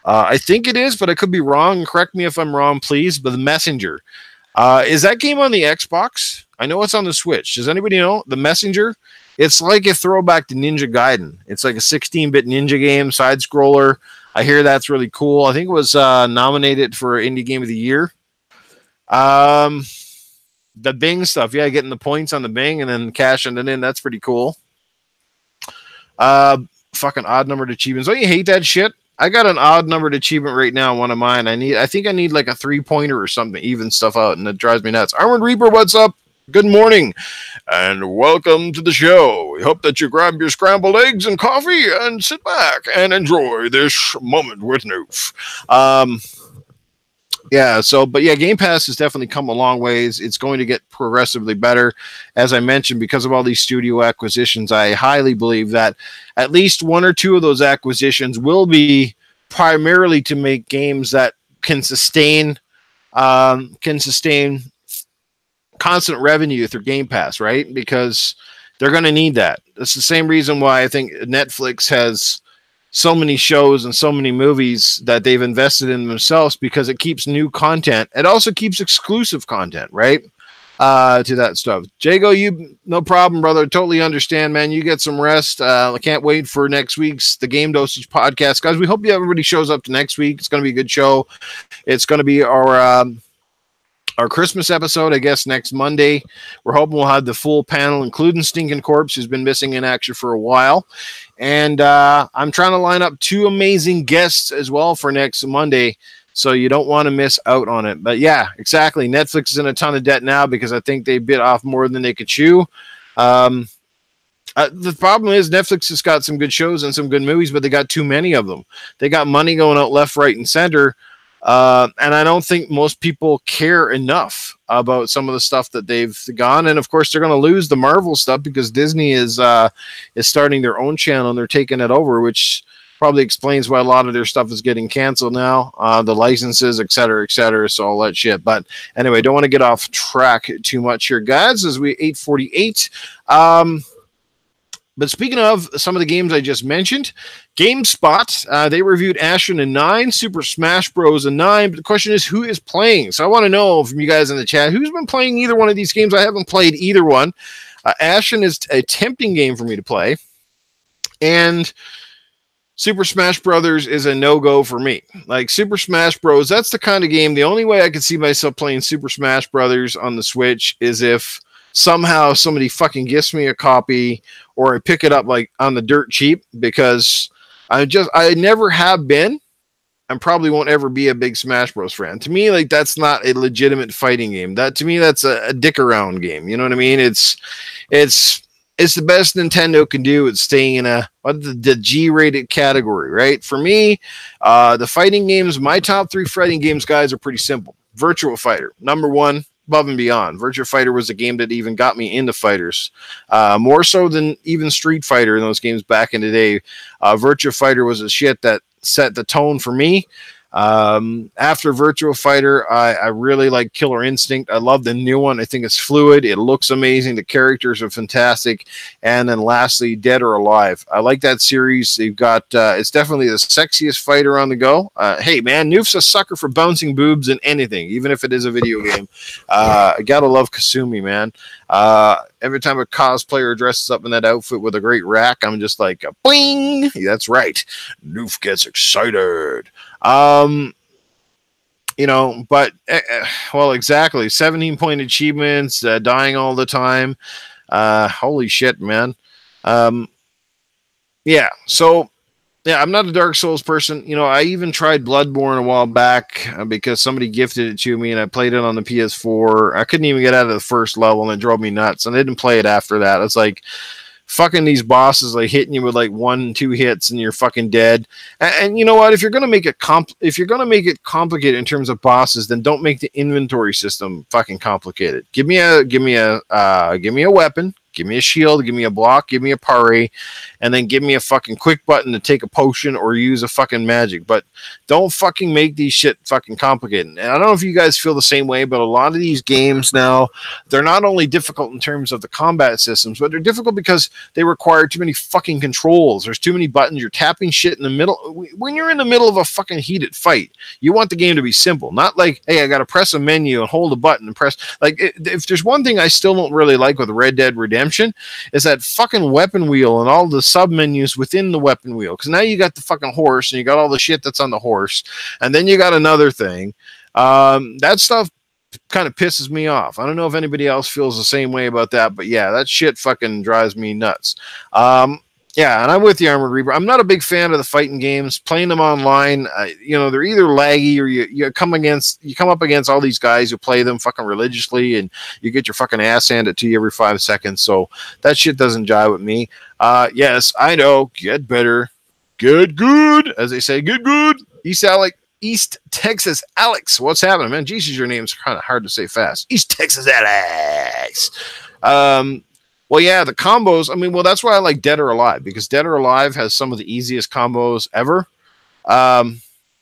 I think it is, but I could be wrong. Correct me if I'm wrong, please. But The Messenger. Is that game on the Xbox? I know it's on the Switch. Does anybody know? The Messenger? It's like a throwback to Ninja Gaiden. It's like a 16-bit ninja game, side-scroller. I hear that's really cool. I think it was nominated for Indie Game of the Year. The Bing stuff. Yeah, getting the points on the Bing and then cashing it in. That's pretty cool. Fucking odd-numbered achievements. Don't you hate that shit? I got an odd numbered achievement right now, one of mine. I think I need like a 3-pointer or something to even stuff out, and it drives me nuts. Armored Reaper, what's up? Good morning, and welcome to the show. We hope that you grab your scrambled eggs and coffee and sit back and enjoy this moment with Newf. Game Pass has definitely come a long ways. It's going to get progressively better. As I mentioned, because of all these studio acquisitions, I highly believe that at least one or two of those acquisitions will be primarily to make games that can sustain constant revenue through Game Pass, right? Because they're going to need that. That's the same reason why I think Netflix has so many shows and so many movies that they've invested in themselves, because it keeps new content. It also keeps exclusive content, right? To that stuff. Jago, you no problem, brother. Totally understand, man. You get some rest. I can't wait for next week's The Game Dosage podcast, guys. We hope everybody shows up to next week. It's going to be a good show. It's going to be our our Christmas episode, I guess, next Monday. We're hoping we'll have the full panel, including Stinking Corpse, who's been missing in action for a while. And I'm trying to line up 2 amazing guests as well for next Monday, so you don't want to miss out on it. But yeah, exactly. Netflix is in a ton of debt now because I think they bit off more than they could chew. The problem is Netflix has got some good shows and some good movies, but they got too many of them. They got money going out left, right, and center. And I don't think most people care enough about some of the stuff that they've gone. And of course, they're going to lose the Marvel stuff because Disney is starting their own channel and they're taking it over, which probably explains why a lot of their stuff is getting canceled now. The licenses, et cetera, so all that shit. But anyway, don't want to get off track too much here, guys, as we 8:48. But speaking of some of the games I just mentioned, GameSpot, they reviewed Ashen in 9, Super Smash Bros. In 9. But the question is, who is playing? So I want to know from you guys in the chat, who's been playing either one of these games? I haven't played either one. Ashen is a tempting game for me to play. And Super Smash Brothers is a no-go for me. Like, Super Smash Bros., that's the kind of game, the only way I could see myself playing Super Smash Brothers on the Switch is if somehow somebody fucking gifts me a copy or I pick it up like on the dirt cheap, because I never have been and probably won't ever be a big Smash Bros. Fan. To me, like, that's not a legitimate fighting game. To me, that's a dick around game. You know what I mean? It's the best Nintendo can do. It's staying in the G-rated category, right? For me, the fighting games, my top 3 fighting games, guys, are pretty simple. Virtua Fighter, number 1. Above and beyond. Virtua Fighter was a game that even got me into fighters, more so than even Street Fighter in those games back in the day. Virtua Fighter was a shit that set the tone for me. After Virtua Fighter, I really like Killer Instinct. I love the new one. I think it's fluid. It looks amazing. The characters are fantastic. And then lastly, Dead or Alive. I like that series. They've got, it's definitely the sexiest fighter on the go. Hey, man, Newf's a sucker for bouncing boobs in anything, even if it is a video game. I gotta love Kasumi, man. Every time a cosplayer dresses up in that outfit with a great rack, I'm just like, bling! That's right. Newf gets excited. But well, exactly. 17-point achievements, dying all the time. Holy shit, man. Yeah. So, yeah, I'm not a Dark Souls person. I even tried Bloodborne a while back because somebody gifted it to me and I played it on the PS4. I couldn't even get out of the first level and it drove me nuts. And I didn't play it after that. It's like, fucking these bosses like hitting you with like 1-2 hits and you're fucking dead. And you know what? If you're gonna make it complicated in terms of bosses, then don't make the inventory system fucking complicated. Give me a weapon, give me a shield, give me a block, give me a parry, and then give me a fucking quick button to take a potion or use a fucking magic. But don't fucking make these shit fucking complicated. And I don't know if you guys feel the same way, but a lot of these games now, they're not only difficult in terms of the combat systems, but they're difficult because they require too many fucking controls. There's too many buttons. You're tapping shit in the middle. When you're in the middle of a fucking heated fight, you want the game to be simple. Not like, hey, I got to press a menu and hold a button and press. Like, if there's one thing I still don't really like with Red Dead Redemption, is that fucking weapon wheel and all the sub menus within the weapon wheel. Because now you got the fucking horse and you got all the shit that's on the horse. And then you got another thing. That stuff kind of pisses me off. I don't know if anybody else feels the same way about that, but yeah, that shit fucking drives me nuts. Yeah, and I'm with you, Armored Reaper. I'm not a big fan of the fighting games. Playing them online, they're either laggy or you come up against all these guys who play them fucking religiously, and you get your fucking ass handed to you every 5 seconds. So that shit doesn't jive with me. Yes, I know. Get better, get good, as they say. Get good. East Texas Alex, what's happening, man? Jesus, your name's kind of hard to say fast. East Texas Alex. Well, yeah, the combos. I mean, well, that's why I like Dead or Alive, because Dead or Alive has some of the easiest combos ever.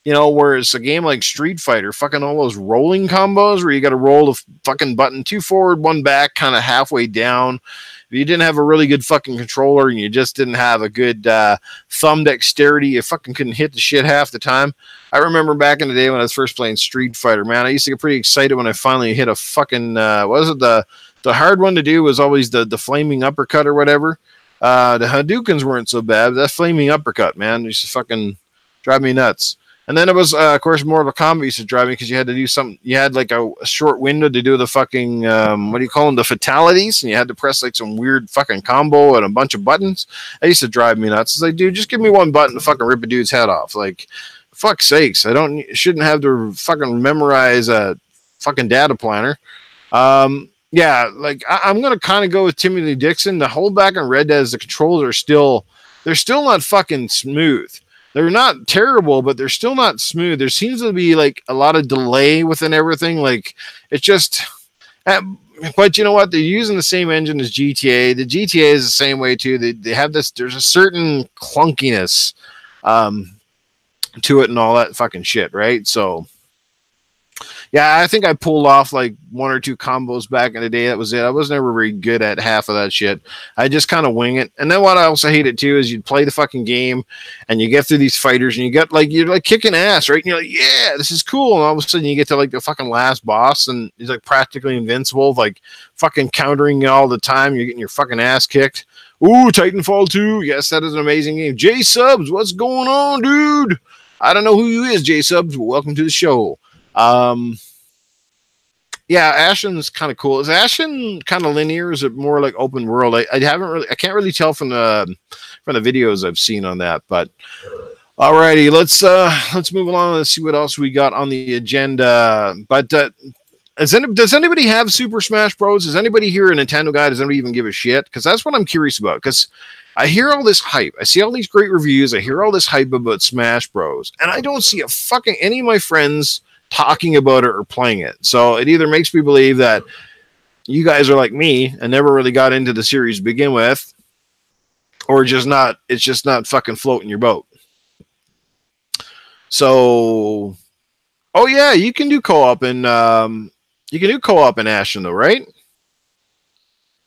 Whereas a game like Street Fighter, fucking all those rolling combos where you got to roll the fucking button 2 forward, 1 back, kind of halfway down. If you didn't have a really good fucking controller and you just didn't have a good thumb dexterity, you fucking couldn't hit the shit half the time. I remember back in the day when I was first playing Street Fighter, man, I used to get pretty excited when I finally hit a fucking, the hard one to do was always the flaming uppercut or whatever. The Hadoukens weren't so bad. But that flaming uppercut, man, used to fucking drive me nuts. And then it was, of course, Mortal Kombat used to drive me because you had to do something. You had like a short window to do the fucking, what do you call them, the fatalities, and you had to press like some weird fucking combo and a bunch of buttons. That used to drive me nuts. It's like, dude, just give me one button to fucking rip a dude's head off. Like, fuck's sakes, shouldn't have to fucking memorize a fucking data planner. Yeah, like I'm gonna kind of go with Timothy Lee Dixon. The holdback on Red Dead is the controls they're still not fucking smooth. They're not terrible, but they're still not smooth. There seems to be like a lot of delay within everything. Like it's just, but you know what? They're using the same engine as GTA. The GTA is the same way too. They have this. There's a certain clunkiness to it and all that fucking shit, right? So. Yeah, I think I pulled off like one or two combos back in the day. That was it. I was never very good at half of that shit. I just kind of wing it. And then what I also hated too is you'd play the fucking game and you get through these fighters and you're like kicking ass, right? And you're like, yeah, this is cool. And all of a sudden you get to like the fucking last boss and he's like practically invincible, like fucking countering you all the time. You're getting your fucking ass kicked. Ooh, Titanfall 2. Yes, that is an amazing game. J Subs, what's going on, dude? I don't know who you is, J Subs, but welcome to the show. Yeah, Ashen's kind of cool. Is Ashen kind of linear? Is it more like open world? I can't really tell from the videos I've seen on that. But alrighty, let's move along. Let's see what else we got on the agenda. But does anybody have Super Smash Bros? Is anybody here a Nintendo guy? Does anybody even give a shit? Because that's what I'm curious about. Because I hear all this hype. I see all these great reviews. I hear all this hype about Smash Bros. And I don't see any of my friends talking about it or playing it. So it either makes me believe that you guys are like me and never really got into the series to begin with, or it's just not fucking floating your boat. So, oh yeah, you can do co-op in Ashen though, right?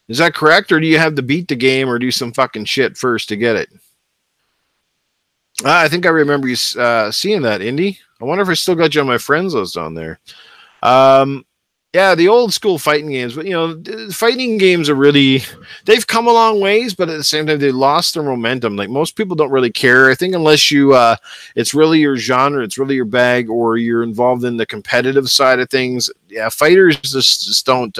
Is that correct? Or do you have to beat the game or do some fucking shit first to get it? I think I remember you seeing that, Indy. I wonder if I still got you on my friends list on there. Yeah, the old school fighting games, but you know, fighting games they've come a long ways, but at the same time, they lost their momentum. Like most people don't really care. I think unless you, it's really your genre, it's really your bag, or you're involved in the competitive side of things. Yeah, fighters just don't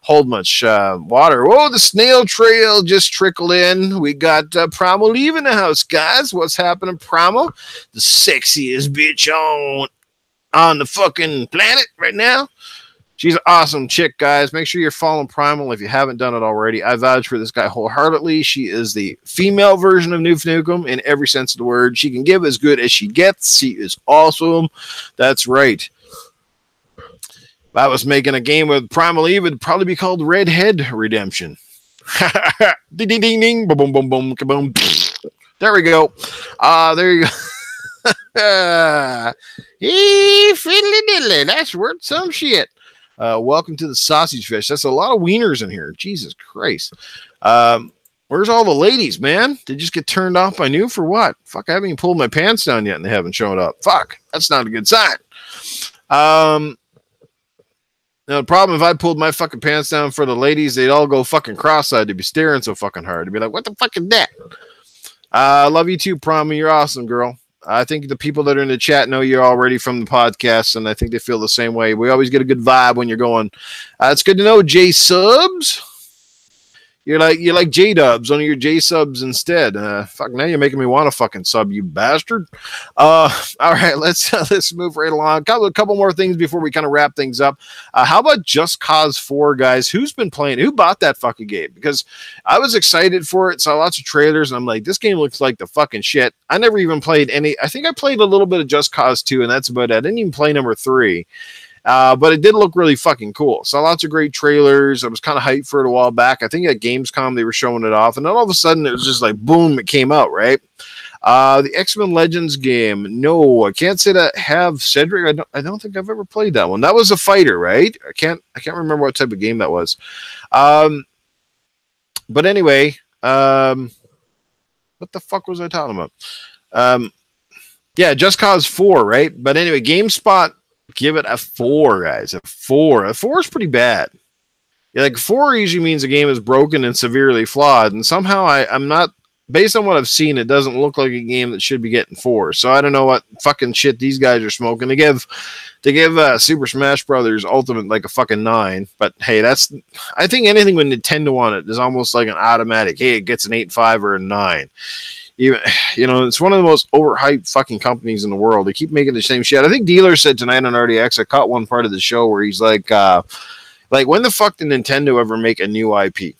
hold much water. Oh, the snail trail just trickled in. We got Promo leaving the house, guys. What's happening, Promo? The sexiest bitch on the fucking planet right now. She's an awesome chick, guys. Make sure you're following Primal if you haven't done it already. I vouch for this guy wholeheartedly. She is the female version of Newf Nukem in every sense of the word. She can give as good as she gets. She is awesome. That's right. If I was making a game with Primal Eve, it would probably be called Redhead Redemption. Ding, ding, ding, ding. Boom, boom, boom, boom. There we go. There you go. Fiddly diddly. That's worth some shit. Welcome to the Sausage Fish. That's a lot of wieners in here. Jesus Christ. Where's all the ladies, man? They just get turned off by Newf for what? Fuck, I haven't even pulled my pants down yet and they haven't shown up. Fuck, that's not a good sign. Now, the problem, if I pulled my fucking pants down for the ladies, they'd all go fucking cross-eyed. They'd be staring so fucking hard. They'd be like, what the fuck is that? I love you too, Promi. You're awesome, girl. I think the people that are in the chat know you're already from the podcast, and I think they feel the same way. We always get a good vibe when you're going. It's good to know, J Subs. You're like J Dubs, only you're J Subs instead. Fuck, now you're making me want to fucking sub, you bastard. All right, let's move right along. A couple more things before we kind of wrap things up. How about Just Cause 4, guys? Who's been playing? Who bought that fucking game? Because I was excited for it, saw lots of trailers, and I'm like, this game looks like the fucking shit. I never even played any. I think I played a little bit of Just Cause 2, and that's about it. I didn't even play number 3. But it did look really fucking cool. Saw lots of great trailers. I was kind of hyped for it a while back. I think at Gamescom they were showing it off, and then all of a sudden it was just like boom, it came out, right? The X-Men Legends game. No, I can't say that I have. Cedric, I don't think I've ever played that one. That was a fighter, right? I can't remember what type of game that was. But anyway, what the fuck was I talking about? Yeah, Just Cause 4, right? But anyway, GameSpot give it a 4, guys. A 4. A 4 is pretty bad. Yeah, like 4 usually means a game is broken and severely flawed, and somehow I'm not based on what I've seen, it doesn't look like a game that should be getting 4. So I don't know what fucking shit these guys are smoking. They give Super Smash Brothers Ultimate like a fucking 9. But hey, I think anything with Nintendo on it is almost like an automatic. Hey, it gets an 8.5 or a 9. Even, it's one of the most overhyped fucking companies in the world. They keep making the same shit. I think Dealer said tonight on RDX, I caught one part of the show where he's like when the fuck did Nintendo ever make a new IP?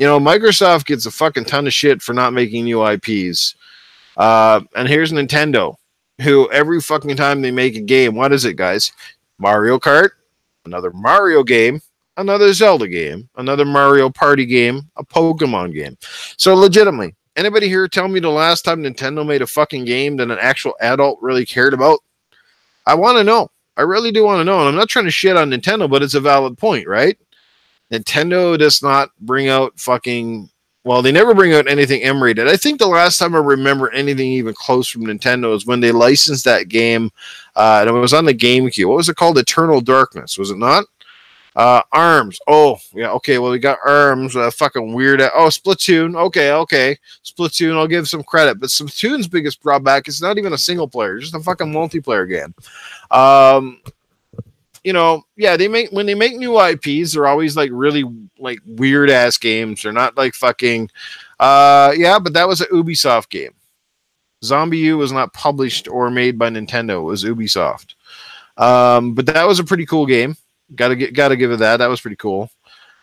Microsoft gets a fucking ton of shit for not making new IPs. And here's Nintendo, who every fucking time they make a game, what is it, guys? Mario Kart, another Mario game, another Zelda game, another Mario Party game, a Pokemon game. So legitimately, anybody here tell me the last time Nintendo made a fucking game that an actual adult really cared about? I want to know. I really do want to know. And I'm not trying to shit on Nintendo, but it's a valid point, right? Nintendo does not bring out they never bring out anything M-rated. I think the last time I remember anything even close from Nintendo is when they licensed that game, and it was on the GameCube. What was it called? Eternal Darkness, was it not? ARMS. Oh, yeah, okay, well, we got ARMS, fucking weird. Splatoon. Okay. Splatoon, I'll give some credit. But Splatoon's biggest drawback is not even a single player, just a fucking multiplayer game. When they make new IPs, they're always like really like weird ass games. They're not like fucking but that was an Ubisoft game. Zombie U was not published or made by Nintendo. It was Ubisoft. But that was a pretty cool game. Gotta give it that. That was pretty cool.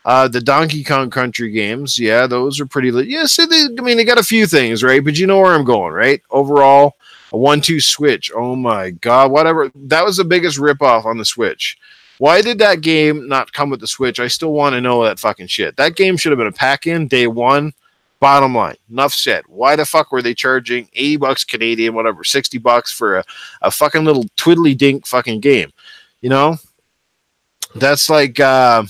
The Donkey Kong Country games, yeah, those are pretty they got a few things, right? But you know where I'm going, right? Overall, a 1-2 Switch. Oh my god, whatever. That was the biggest ripoff on the Switch. Why did that game not come with the Switch? I still want to know that fucking shit. That game should have been a pack-in day one. Bottom line, enough said. Why the fuck were they charging $80 Canadian, whatever, $60 for a fucking little twiddly dink fucking game? That's like when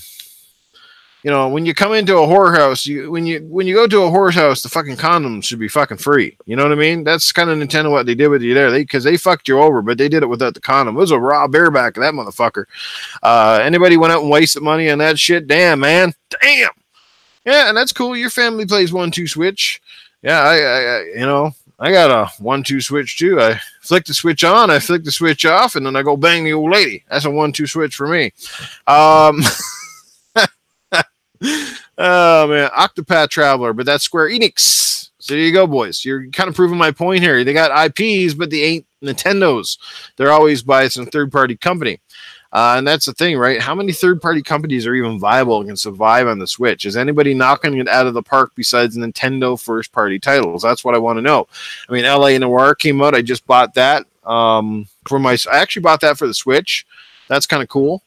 you come into a horror house, when you go to a horror house, the fucking condoms should be fucking free. You know what I mean? That's kind of Nintendo what they did with you there. Because they fucked you over, but they did it without the condom. It was a raw bareback of that motherfucker. Anybody went out and wasted money on that shit? Damn, man. Damn. Yeah, and that's cool. Your family plays 1-2 Switch. Yeah, I got a 1-2 Switch too. I flick the switch on, I flick the switch off, and then I go bang the old lady. That's a 1-2 Switch for me. Oh man, Octopath Traveler, but that's Square Enix. So there you go, boys. You're kind of proving my point here. They got IPs, but they ain't Nintendo's. They're always by some third-party company. And that's the thing, right? How many third-party companies are even viable and can survive on the Switch? Is anybody knocking it out of the park besides Nintendo first-party titles? That's what I want to know. I mean, LA Noire came out. I just bought that I actually bought that for the Switch. That's kind of cool.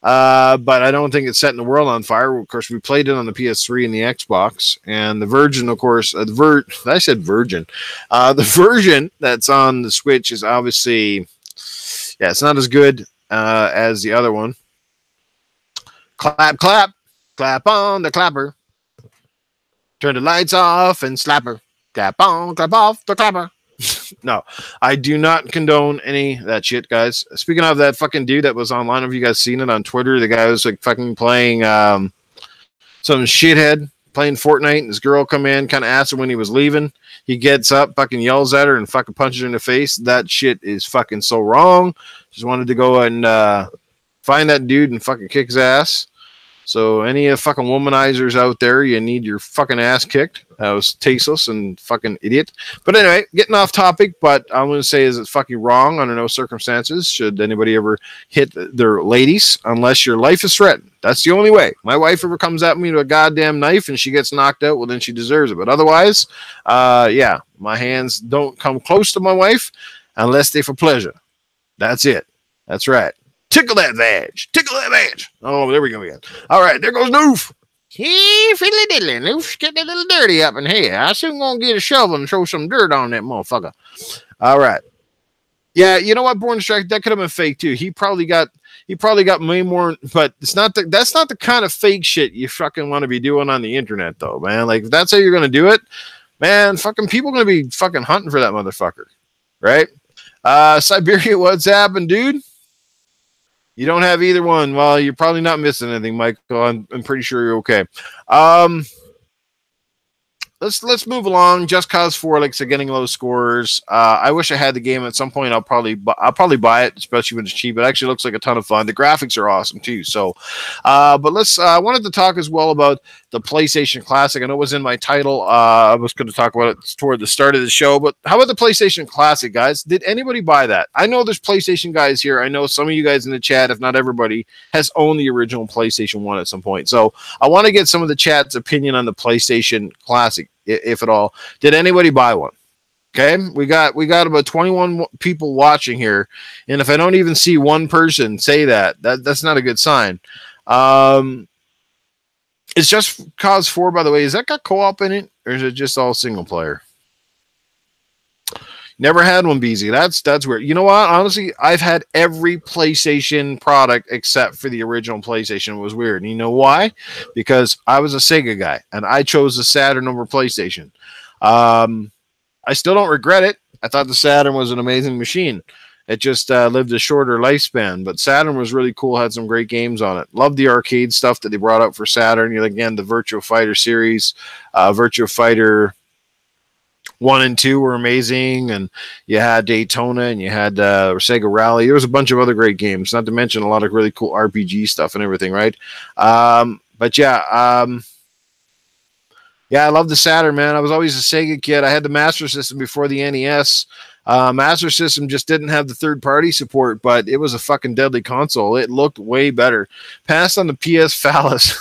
But I don't think it's setting the world on fire. Of course, we played it on the PS3 and the Xbox, and the Virgin, of course, I said Virgin. The version that's on the Switch is obviously, it's not as good as the other one. Clap, clap, clap on the clapper. Turn the lights off and slap her. Clap on, clap off the clapper. No, I do not condone any of that shit, guys. Speaking of that fucking dude that was online, have you guys seen it on Twitter? The guy was like fucking playing some shithead playing Fortnite, and this girl come in, kind of asked him when he was leaving. He gets up, fucking yells at her, and fucking punches her in the face. That shit is fucking so wrong. Just wanted to go and find that dude and fucking kick his ass. So any fucking womanizers out there, you need your fucking ass kicked. That was tasteless and fucking idiot. But anyway, getting off topic, but I'm going to say is it's fucking wrong under no circumstances should anybody ever hit their ladies unless your life is threatened. That's the only way. My wife ever comes at me with a goddamn knife and she gets knocked out, well, then she deserves it. But otherwise, my hands don't come close to my wife unless they're for pleasure. That's it. That's right. Tickle that vag. Tickle that vag. Oh, there we go again. All right, there goes Newf. Hey, fiddly diddly. Noof's getting a little dirty up in here. I soon gonna get a shovel and throw some dirt on that motherfucker. All right. Yeah, you know what, Born Strike, that could have been fake too. He probably got way more, but that's not the kind of fake shit you fucking want to be doing on the internet though, man. Like if that's how you're gonna do it, man, fucking people are gonna be fucking hunting for that motherfucker. Right? Siberia, what's happened, dude? You don't have either one. Well, you're probably not missing anything, Michael. I'm pretty sure you're okay. let's move along. Just Cause 4, like I said, getting low scores. I wish I had the game at some point. I'll probably buy it, especially when it's cheap. It actually looks like a ton of fun. The graphics are awesome too. So, but let's. I wanted to talk as well about the PlayStation Classic. I know it was in my title. I was going to talk about it toward the start of the show, but how about the PlayStation Classic, guys? Did anybody buy that? I know there's PlayStation guys here. I know some of you guys in the chat, if not everybody, has owned the original PlayStation 1 at some point. So I want to get some of the chat's opinion on the PlayStation Classic, if at all. Did anybody buy one? Okay, we got about 21 people watching here, and if I don't even see one person say that's not a good sign. It's Just Cause 4, by the way. Is that got co-op in it, or is it just all single player? Never had one, BZ. That's weird. You know what? Honestly, I've had every PlayStation product except for the original PlayStation. It was weird. And you know why? Because I was a Sega guy, and I chose the Saturn over PlayStation. I still don't regret it. I thought the Saturn was an amazing machine. It just lived a shorter lifespan, but Saturn was really cool, had some great games on it. Loved the arcade stuff that they brought out for Saturn. You know, again, the Virtua Fighter series, Virtua Fighter 1 and 2 were amazing, and you had Daytona, and you had Sega Rally. There was a bunch of other great games, not to mention a lot of really cool RPG stuff and everything, right? But yeah, I love the Saturn, man. I was always a Sega kid. I had the Master System before the NES. Master System just didn't have the third-party support, but it was a fucking deadly console. It looked way better. Passed on the PS Phallus.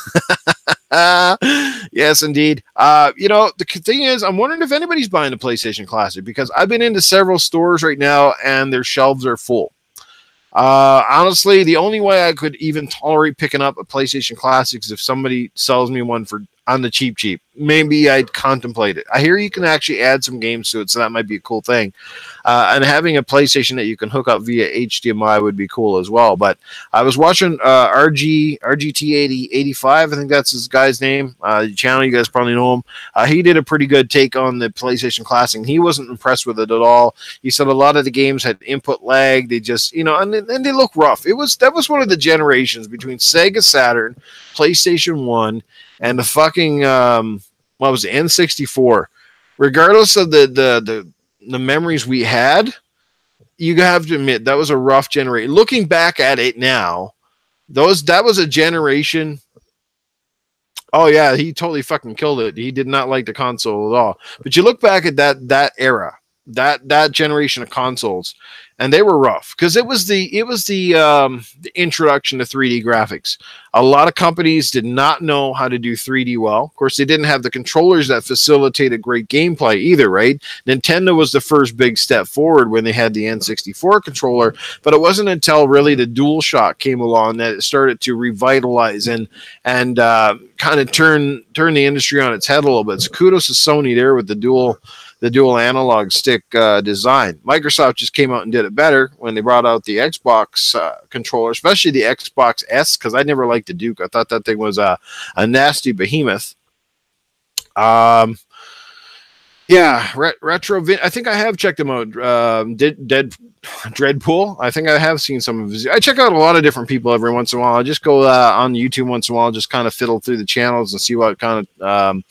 Yes, indeed. You know, the thing is, I'm wondering if anybody's buying the PlayStation Classic, because I've been into several stores right now, and their shelves are full. Honestly, the only way I could even tolerate picking up a PlayStation Classic is if somebody sells me one for on the cheap. Maybe I'd contemplate it. I hear you can actually add some games to it, so that might be a cool thing. And having a PlayStation that you can hook up via HDMI would be cool as well. But I was watching RGT8085, I think that's his guy's name. Channel, you guys probably know him. He did a pretty good take on the PlayStation Classic. He wasn't impressed with it at all. He said a lot of the games had input lag. They just, you know, and they look rough. That was one of the generations between Sega Saturn, PlayStation 1, and the fucking what was it, N64. Regardless of the memories we had, you have to admit that was a rough generation. Looking back at it now, that was a generation. Oh yeah, he totally fucking killed it. He did not like the console at all. But you look back at that era, that generation of consoles, and they were rough because it was the introduction to 3D graphics. A lot of companies did not know how to do 3D well. Of course, they didn't have the controllers that facilitated great gameplay either, right? Nintendo was the first big step forward when they had the N64 controller, but it wasn't until really the DualShock came along that it started to revitalize and kind of turn the industry on its head a little bit. So kudos to Sony there with the dual analog stick design. Microsoft just came out and did it better when they brought out the Xbox controller, especially the Xbox S, because I never liked the Duke. I thought that thing was a nasty behemoth. Yeah, Retro. I think I have checked them out. Dreadpool. I think I have seen some of his. I check out a lot of different people every once in a while. I just go on YouTube once in a while, just kind of fiddle through the channels and see what kind of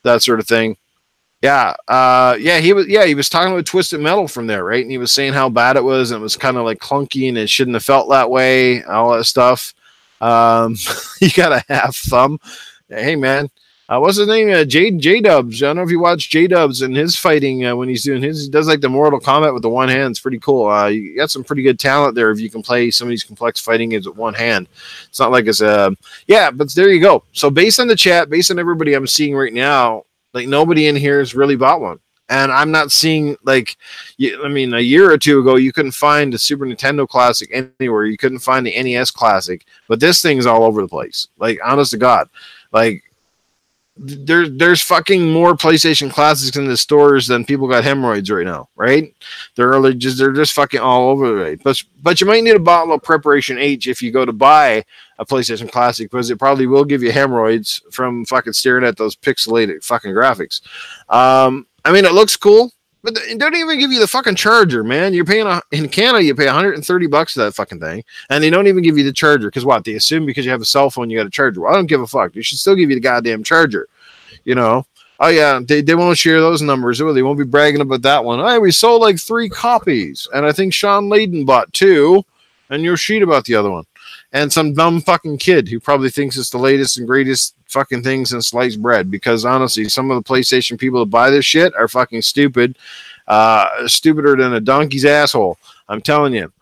that sort of thing. Yeah, he was talking about Twisted Metal from there, right? And he was saying how bad it was, and it was kind of like clunky, and it shouldn't have felt that way, all that stuff. You got a half thumb. Hey, man, what's his name? J Dubs. I don't know if you watch J Dubs and his fighting when he's doing his. He does like the Mortal Kombat with the one hand. It's pretty cool. You got some pretty good talent there if you can play some of these complex fighting games with one hand. It's not like it's yeah, but there you go. So based on the chat, based on everybody I'm seeing right now, like nobody in here has really bought one. And I'm not seeing like, I mean, a year or two ago, you couldn't find the Super Nintendo Classic anywhere. You couldn't find the NES Classic, but this thing's all over the place. Like, honest to God, like there's fucking more PlayStation Classics in the stores than people got hemorrhoids right now, right? They're just fucking all over the place. But you might need a bottle of Preparation H if you go to buy a PlayStation Classic, because it probably will give you hemorrhoids from fucking staring at those pixelated fucking graphics. I mean, it looks cool, but it don't even give you the fucking charger, man. You're paying in Canada, you pay $130 for that fucking thing, and they don't even give you the charger because what? They assume because you have a cell phone you got a charger. Well, I don't give a fuck. They should still give you the goddamn charger, you know. Oh yeah, they won't share those numbers. They won't be bragging about that one. Hey, we sold like 3 copies, and I think Sean Layden bought 2, and Yoshida bought the other one, and some dumb fucking kid who probably thinks it's the latest and greatest fucking thing since sliced bread. Because honestly, some of the PlayStation people that buy this shit are fucking stupid, stupider than a donkey's asshole. I'm telling you,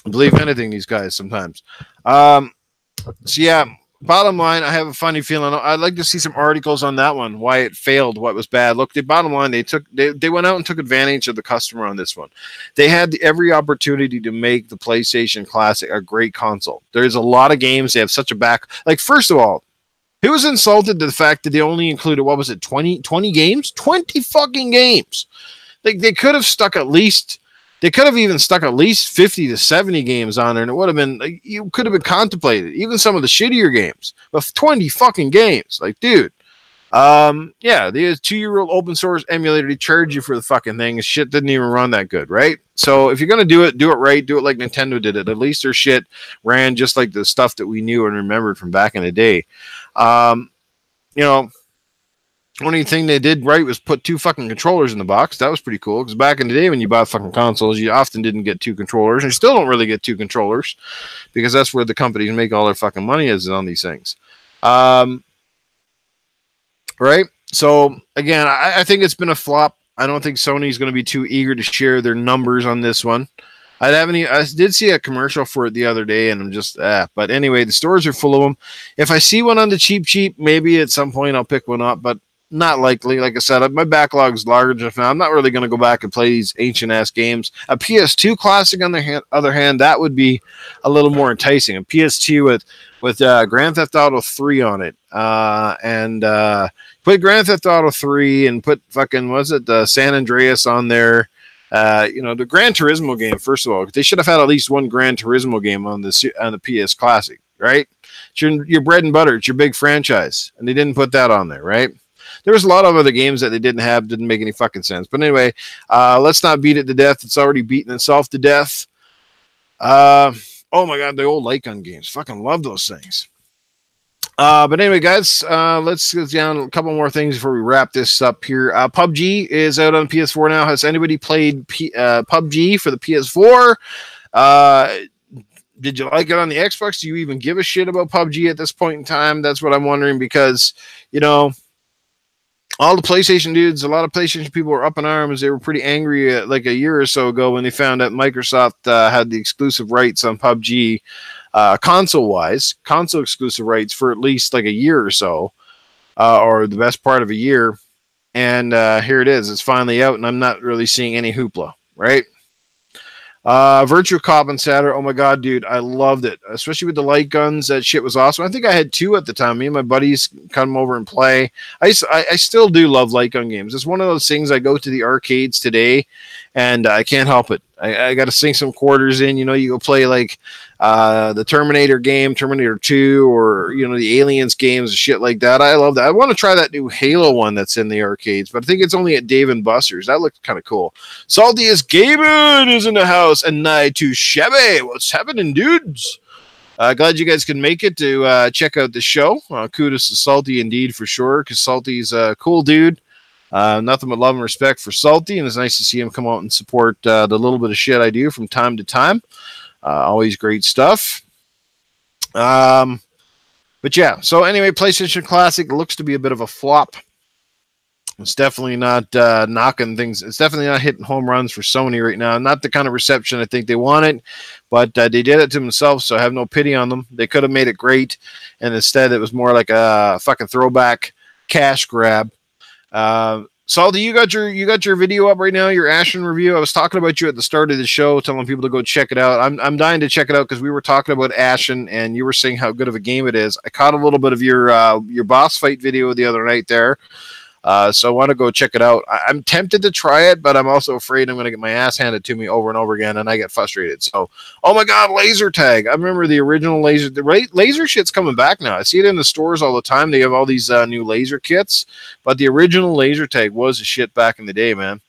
believe anything these guys sometimes. So yeah, bottom line, I have a funny feeling. I'd like to see some articles on that one, why it failed, what was bad. Look, the bottom line, they went out and took advantage of the customer on this one. They had every opportunity to make the PlayStation Classic a great console. There's a lot of games they have such a back. Like, first of all, who was insulted to the fact that they only included, what was it, 20 games? 20 fucking games. They could have stuck at least. They could have even stuck at least 50 to 70 games on there, and it would have been, like, you could have been contemplated, even some of the shittier games. But 20 fucking games, like, dude. Yeah, the 2-year-old open source emulator, they charge you for the fucking thing, and shit didn't even run that good, right? So if you're gonna do it right, do it like Nintendo did it. At least their shit ran just like the stuff that we knew and remembered from back in the day. You know, only thing they did right was put 2 fucking controllers in the box. That was pretty cool, because back in the day when you bought fucking consoles, you often didn't get 2 controllers, and you still don't really get 2 controllers, because that's where the companies make all their fucking money is on these things. Right? So, again, I think it's been a flop. I don't think Sony's going to be too eager to share their numbers on this one. I did see a commercial for it the other day, and I'm just, but anyway, the stores are full of them. If I see one on the cheap, maybe at some point I'll pick one up, but not likely. Like I said, my backlog's large enough now. I'm not really going to go back and play these ancient-ass games. A PS2 classic, on the other hand, that would be a little more enticing. A PS2 with Grand Theft Auto 3 on it, and put Grand Theft Auto 3 and put fucking, was it the San Andreas on there? The Gran Turismo game. First of all, they should have had at least one Gran Turismo game on the PS Classic, right? It's your bread and butter. It's your big franchise, and they didn't put that on there, right? There was a lot of other games that they didn't make any fucking sense. But anyway, let's not beat it to death. It's already beaten itself to death. Oh my god, the old light gun games. Fucking love those things. But anyway, guys, let's go down a couple more things before we wrap this up here. PUBG is out on PS4 now. Has anybody played PUBG for the PS4? Did you like it on the Xbox? Do you even give a shit about PUBG at this point in time? That's what I'm wondering, because, all the PlayStation dudes, a lot of PlayStation people were up in arms. They were pretty angry like a year or so ago when they found out Microsoft had the exclusive rights on PUBG, console exclusive rights for at least like a year or so, or the best part of a year. And here it is. It's finally out, and I'm not really seeing any hoopla, right? Virtua Cop on Saturday. Oh my god, dude, I loved it, especially with the light guns. That shit was awesome. I think I had 2 at the time. Me and my buddies come over and play. I still do love light gun games. It's one of those things. I go to the arcades today, and I can't help it. I got to sink some quarters in. You go play like the Terminator game, Terminator 2, or the Aliens games and shit like that. I love that. I want to try that new Halo one that's in the arcades, but I think it's only at Dave and Buster's. That looks kind of cool. Salty as Gaming is in the house, and Night to Chevy. What's happening, dudes? Glad you guys can make it to check out the show. Kudos to Salty indeed, for sure, because Salty's a cool dude. Nothing but love and respect for Salty, and it's nice to see him come out and support the little bit of shit I do from time to time. Always great stuff. But yeah, so anyway, PlayStation Classic looks to be a bit of a flop. It's definitely not knocking things. It's definitely not hitting home runs for Sony right now. Not the kind of reception I think they wanted, but they did it to themselves, so I have no pity on them. They could have made it great, and instead it was more like a fucking throwback cash grab. Salty, you got your video up right now, your Ashen review. I was talking about you at the start of the show, telling people to go check it out. I'm dying to check it out because we were talking about Ashen, and you were saying how good of a game it is. I caught a little bit of your boss fight video the other night there. So I want to go check it out. I'm tempted to try it, but I'm also afraid I'm going to get my ass handed to me over and over again, and I get frustrated. So, oh my god, laser tag! I remember the original laser. The laser shit's coming back now. I see it in the stores all the time. They have all these new laser kits, but the original laser tag was a shit back in the day, man.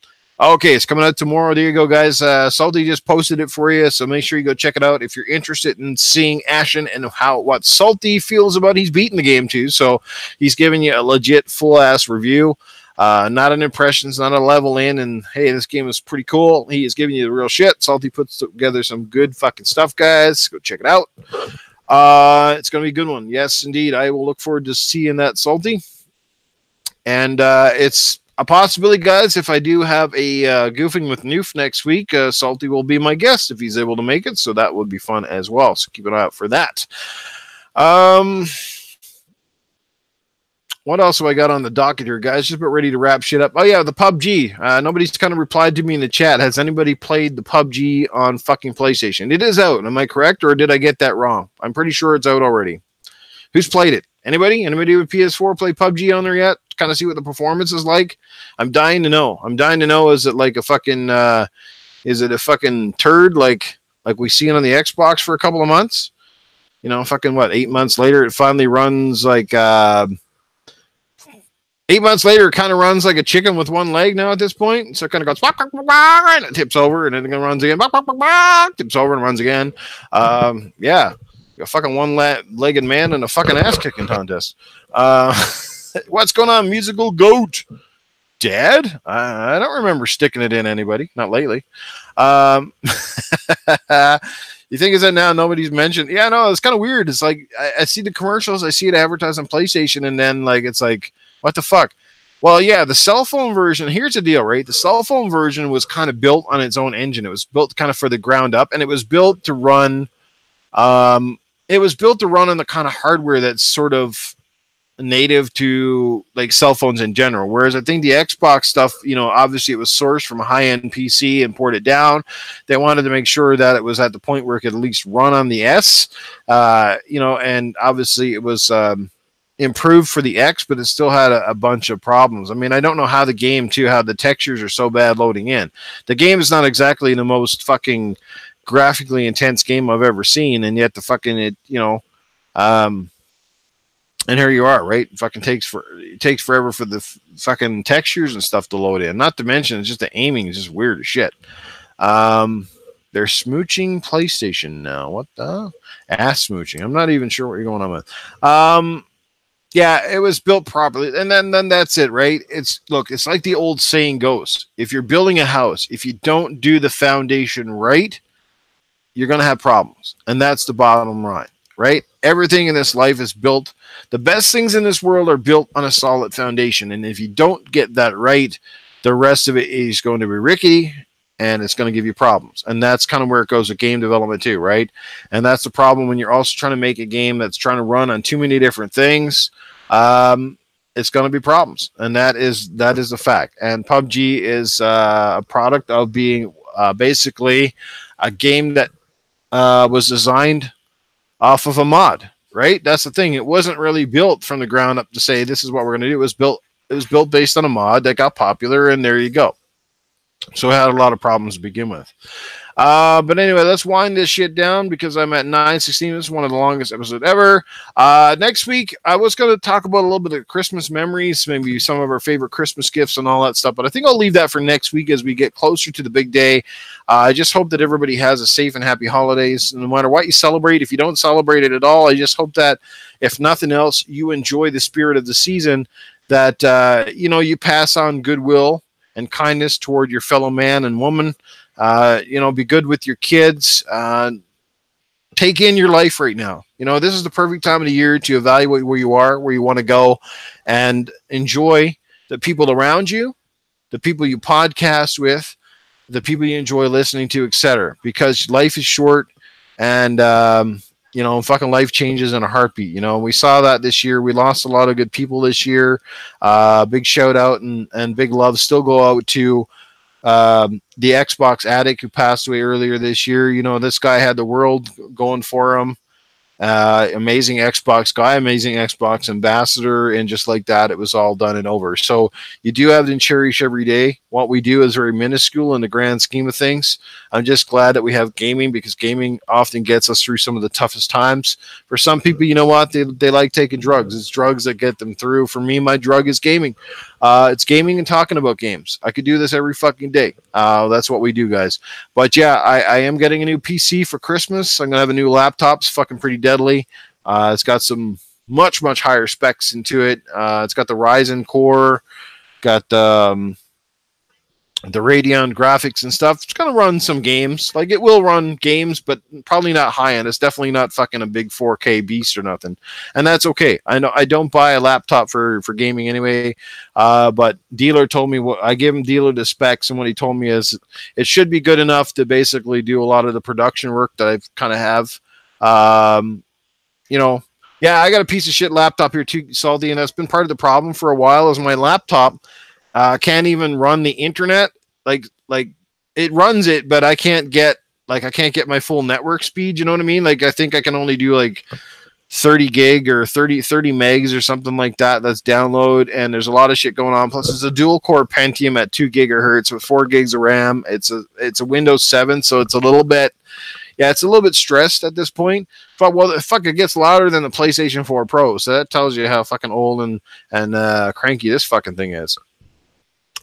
Okay, it's coming out tomorrow. There you go, guys. Salty just posted it for you, so make sure you go check it out if you're interested in seeing Ashen and what Salty feels about. He's beating the game too, so he's giving you a legit full ass review. Not an impressions, not a level in, and hey, this game is pretty cool. He is giving you the real shit. Salty puts together some good fucking stuff, guys. Go check it out. It's gonna be a good one. Yes, indeed. I will look forward to seeing that, Salty. And it's a possibility, guys. If I do have a Goofing with Newf next week, Salty will be my guest if he's able to make it. So that would be fun as well. So keep an eye out for that. What else have I got on the docket here, guys? Just about ready to wrap shit up. Oh, yeah, the PUBG. Nobody's kind of replied to me in the chat. Has anybody played the PUBG on fucking PlayStation? It is out. Am I correct, or did I get that wrong? I'm pretty sure it's out already. Who's played it? Anybody? Anybody with PS4 play PUBG on there yet? Kind of see what the performance is like? I'm dying to know. I'm dying to know, is it like a fucking, is it a fucking turd like we see it on the Xbox for a couple of months? You know, fucking what, 8 months later, it finally runs like, 8 months later, it kind of runs like a chicken with one leg now at this point. So it kind of goes, and it tips over, and then it runs again, tips over and runs again. Yeah, a fucking one-legged man in a fucking ass-kicking contest. What's going on, musical goat? Dad? I don't remember sticking it in anybody. Not lately. You think is that now nobody's mentioned? Yeah, no, it's kind of weird. It's like I see the commercials, I see it advertised on PlayStation, and then like it's like, what the fuck? Well, yeah, the cell phone version, here's the deal, right? The cell phone version was kind of built on its own engine. It was built kind of for the ground up, and it was built to run on the kind of hardware that's sort of native to like cell phones in general. Whereas I think the Xbox stuff, you know, obviously it was sourced from a high-end PC and ported down. They wanted to make sure that it was at the point where it could at least run on the S, you know, and obviously it was improved for the X, but it still had a bunch of problems. I mean, I don't know how the game too, how the textures are so bad loading in. The game is not exactly the most fucking graphically intense game I've ever seen, and yet the fucking it, you know, and here you are, right? It fucking takes forever for the fucking textures and stuff to load in. Not to mention, it's just the aiming is just weird as shit. They're smooching PlayStation now. What the ass smooching? I'm not even sure what you're going on with. Yeah, it was built properly, and then that's it, right? It's like the old saying goes: if you're building a house, if you don't do the foundation right, you're gonna have problems, and that's the bottom line, right? Everything in this life is built. The best things in this world are built on a solid foundation, and if you don't get that right, the rest of it is going to be rickety, and it's going to give you problems. And that's kind of where it goes with game development too, right? And that's the problem when you're also trying to make a game that's trying to run on too many different things. It's going to be problems, and that is a fact. And PUBG is a product of being basically a game that was designed off of a mod, right? That's the thing. It wasn't really built from the ground up to say this is what we're going to do. It was built based on a mod that got popular, and there you go. So it had a lot of problems to begin with. But anyway, let's wind this shit down because I'm at 9:16. This is one of the longest episodes ever. Next week, I was going to talk about a little bit of Christmas memories, maybe some of our favorite Christmas gifts and all that stuff. But I think I'll leave that for next week as we get closer to the big day. I just hope that everybody has a safe and happy holidays. No matter what you celebrate, if you don't celebrate it at all, I just hope that, if nothing else, you enjoy the spirit of the season, that, you know, you pass on goodwill and kindness toward your fellow man and woman. You know, be good with your kids. Take in your life right now. You know, this is the perfect time of the year to evaluate where you are, where you want to go, and enjoy the people around you, the people you podcast with, the people you enjoy listening to, etc. Because life is short, and you know, fucking life changes in a heartbeat. You know, we saw that this year. We lost a lot of good people this year. Big shout out and big love still go out to the Xbox addict who passed away earlier this year. You know, this guy had the world going for him. amazing Xbox guy, amazing Xbox ambassador, and just like that, it was all done and over. So you do have to cherish every day. What we do is very minuscule in the grand scheme of things. I'm just glad that we have gaming, because gaming often gets us through some of the toughest times. For some people, you know what? They like taking drugs. It's drugs that get them through. For me, my drug is gaming. It's gaming and talking about games. I could do this every fucking day. That's what we do, guys. But yeah, I am getting a new PC for Christmas. I'm going to have a new laptop. It's fucking pretty deadly. It's got some much higher specs into it. It's got the Ryzen core, got the Radeon graphics and stuff. It's going to run some games. Like, it will run games, but probably not high end. It's definitely not fucking a big 4K beast or nothing. And that's okay. I know I don't buy a laptop for gaming anyway. But dealer told me, I gave him dealer the specs, and what he told me is it should be good enough to basically do a lot of the production work that I kind of have. You know, yeah, I got a piece of shit laptop here too, Salty, and that's been part of the problem for a while. Is my laptop can't even run the internet. Like it runs it, but I can't get my full network speed. You know what I mean? Like, I think I can only do like 30 gig or 30 megs or something like that. That's download, and there's a lot of shit going on. Plus, it's a dual core Pentium at 2 gigahertz with 4 gigs of RAM. It's a Windows 7, so it's a little bit. Yeah, it's a little bit stressed at this point. But well, fuck, it gets louder than the PlayStation 4 Pro, so that tells you how fucking old and cranky this fucking thing is.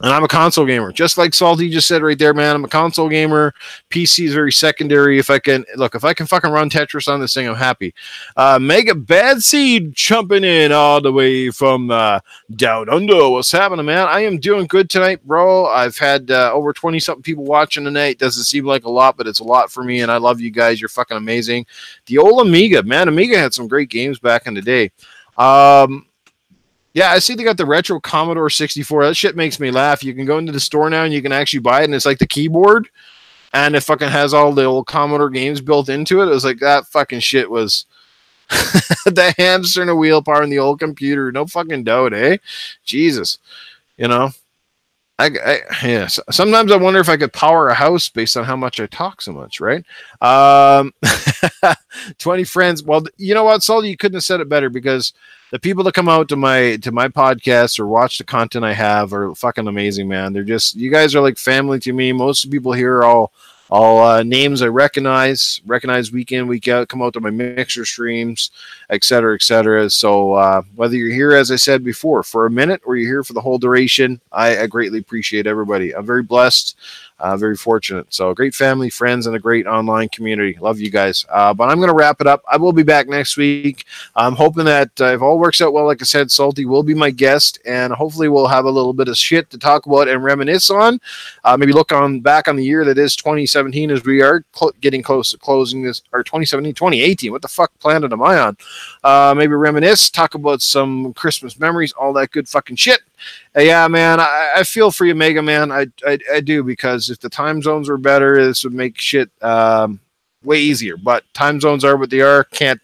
And I'm a console gamer, just like Salty just said right there, man. I'm a console gamer. PC is very secondary. If I can fucking run Tetris on this thing, I'm happy. Mega Bad Seed jumping in all the way from down under. What's happening, man? I am doing good tonight, bro. I've had over 20-something people watching tonight. Doesn't seem like a lot, but it's a lot for me, and I love you guys. You're fucking amazing. The old Amiga, man. Amiga had some great games back in the day. Yeah, I see they got the retro Commodore 64. That shit makes me laugh. You can go into the store now and you can actually buy it, and it's like the keyboard, and it fucking has all the old Commodore games built into it. It was like, that fucking shit was the hamster and a wheel power in the old computer. No fucking doubt, eh? Jesus. You know? Yeah. Sometimes I wonder if I could power a house based on how much I talk so much, right? 20 friends. Well, you know what, Saul? You couldn't have said it better, because the people that come out to my podcast or watch the content I have are fucking amazing, man. They're just, you guys are like family to me. Most of the people here are all names I recognize week in, week out, come out to my Mixer streams, et cetera, et cetera. So whether you're here, as I said before, for a minute or you're here for the whole duration, I greatly appreciate everybody. I'm very blessed. Very fortunate. So great family, friends, and a great online community. Love you guys. But I'm going to wrap it up. I will be back next week. I'm hoping that if all works out well, like I said, Salty will be my guest, and hopefully we'll have a little bit of shit to talk about and reminisce on. Maybe look back on the year that is 2017, as we are getting close to closing this, or 2018. What the fuck planet am I on? Maybe reminisce, talk about some Christmas memories, all that good fucking shit. Yeah, man, I feel for you, Mega Man. I do, because if the time zones were better, this would make shit way easier. But time zones are what they are. Can't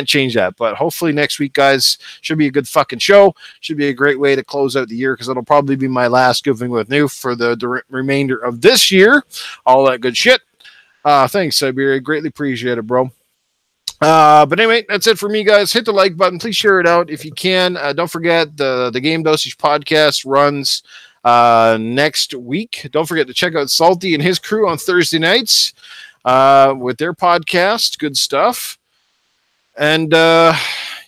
change that. But hopefully next week, guys, should be a good fucking show. Should be a great way to close out the year, because it'll probably be my last Goofing with Newf for the remainder of this year. All that good shit. Thanks, Siberia. Greatly appreciate it, bro. But anyway, that's it for me, guys. Hit the like button. Please share it out if you can. Don't forget the Game Dosage podcast runs next week. Don't forget to check out Salty and his crew on Thursday nights with their podcast. Good stuff. And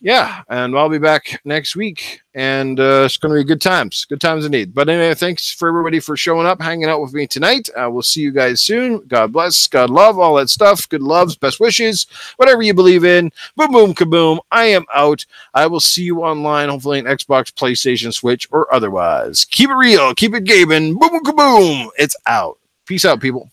yeah, and I'll be back next week, and it's going to be good times indeed. But anyway, thanks for everybody for showing up, hanging out with me tonight. We'll see you guys soon. God bless, God love, all that stuff. Good loves, best wishes, whatever you believe in. Boom, boom, kaboom. I am out. I will see you online, hopefully on Xbox, PlayStation, Switch, or otherwise. Keep it real, keep it gaming. Boom, boom, kaboom. It's out. Peace out, people.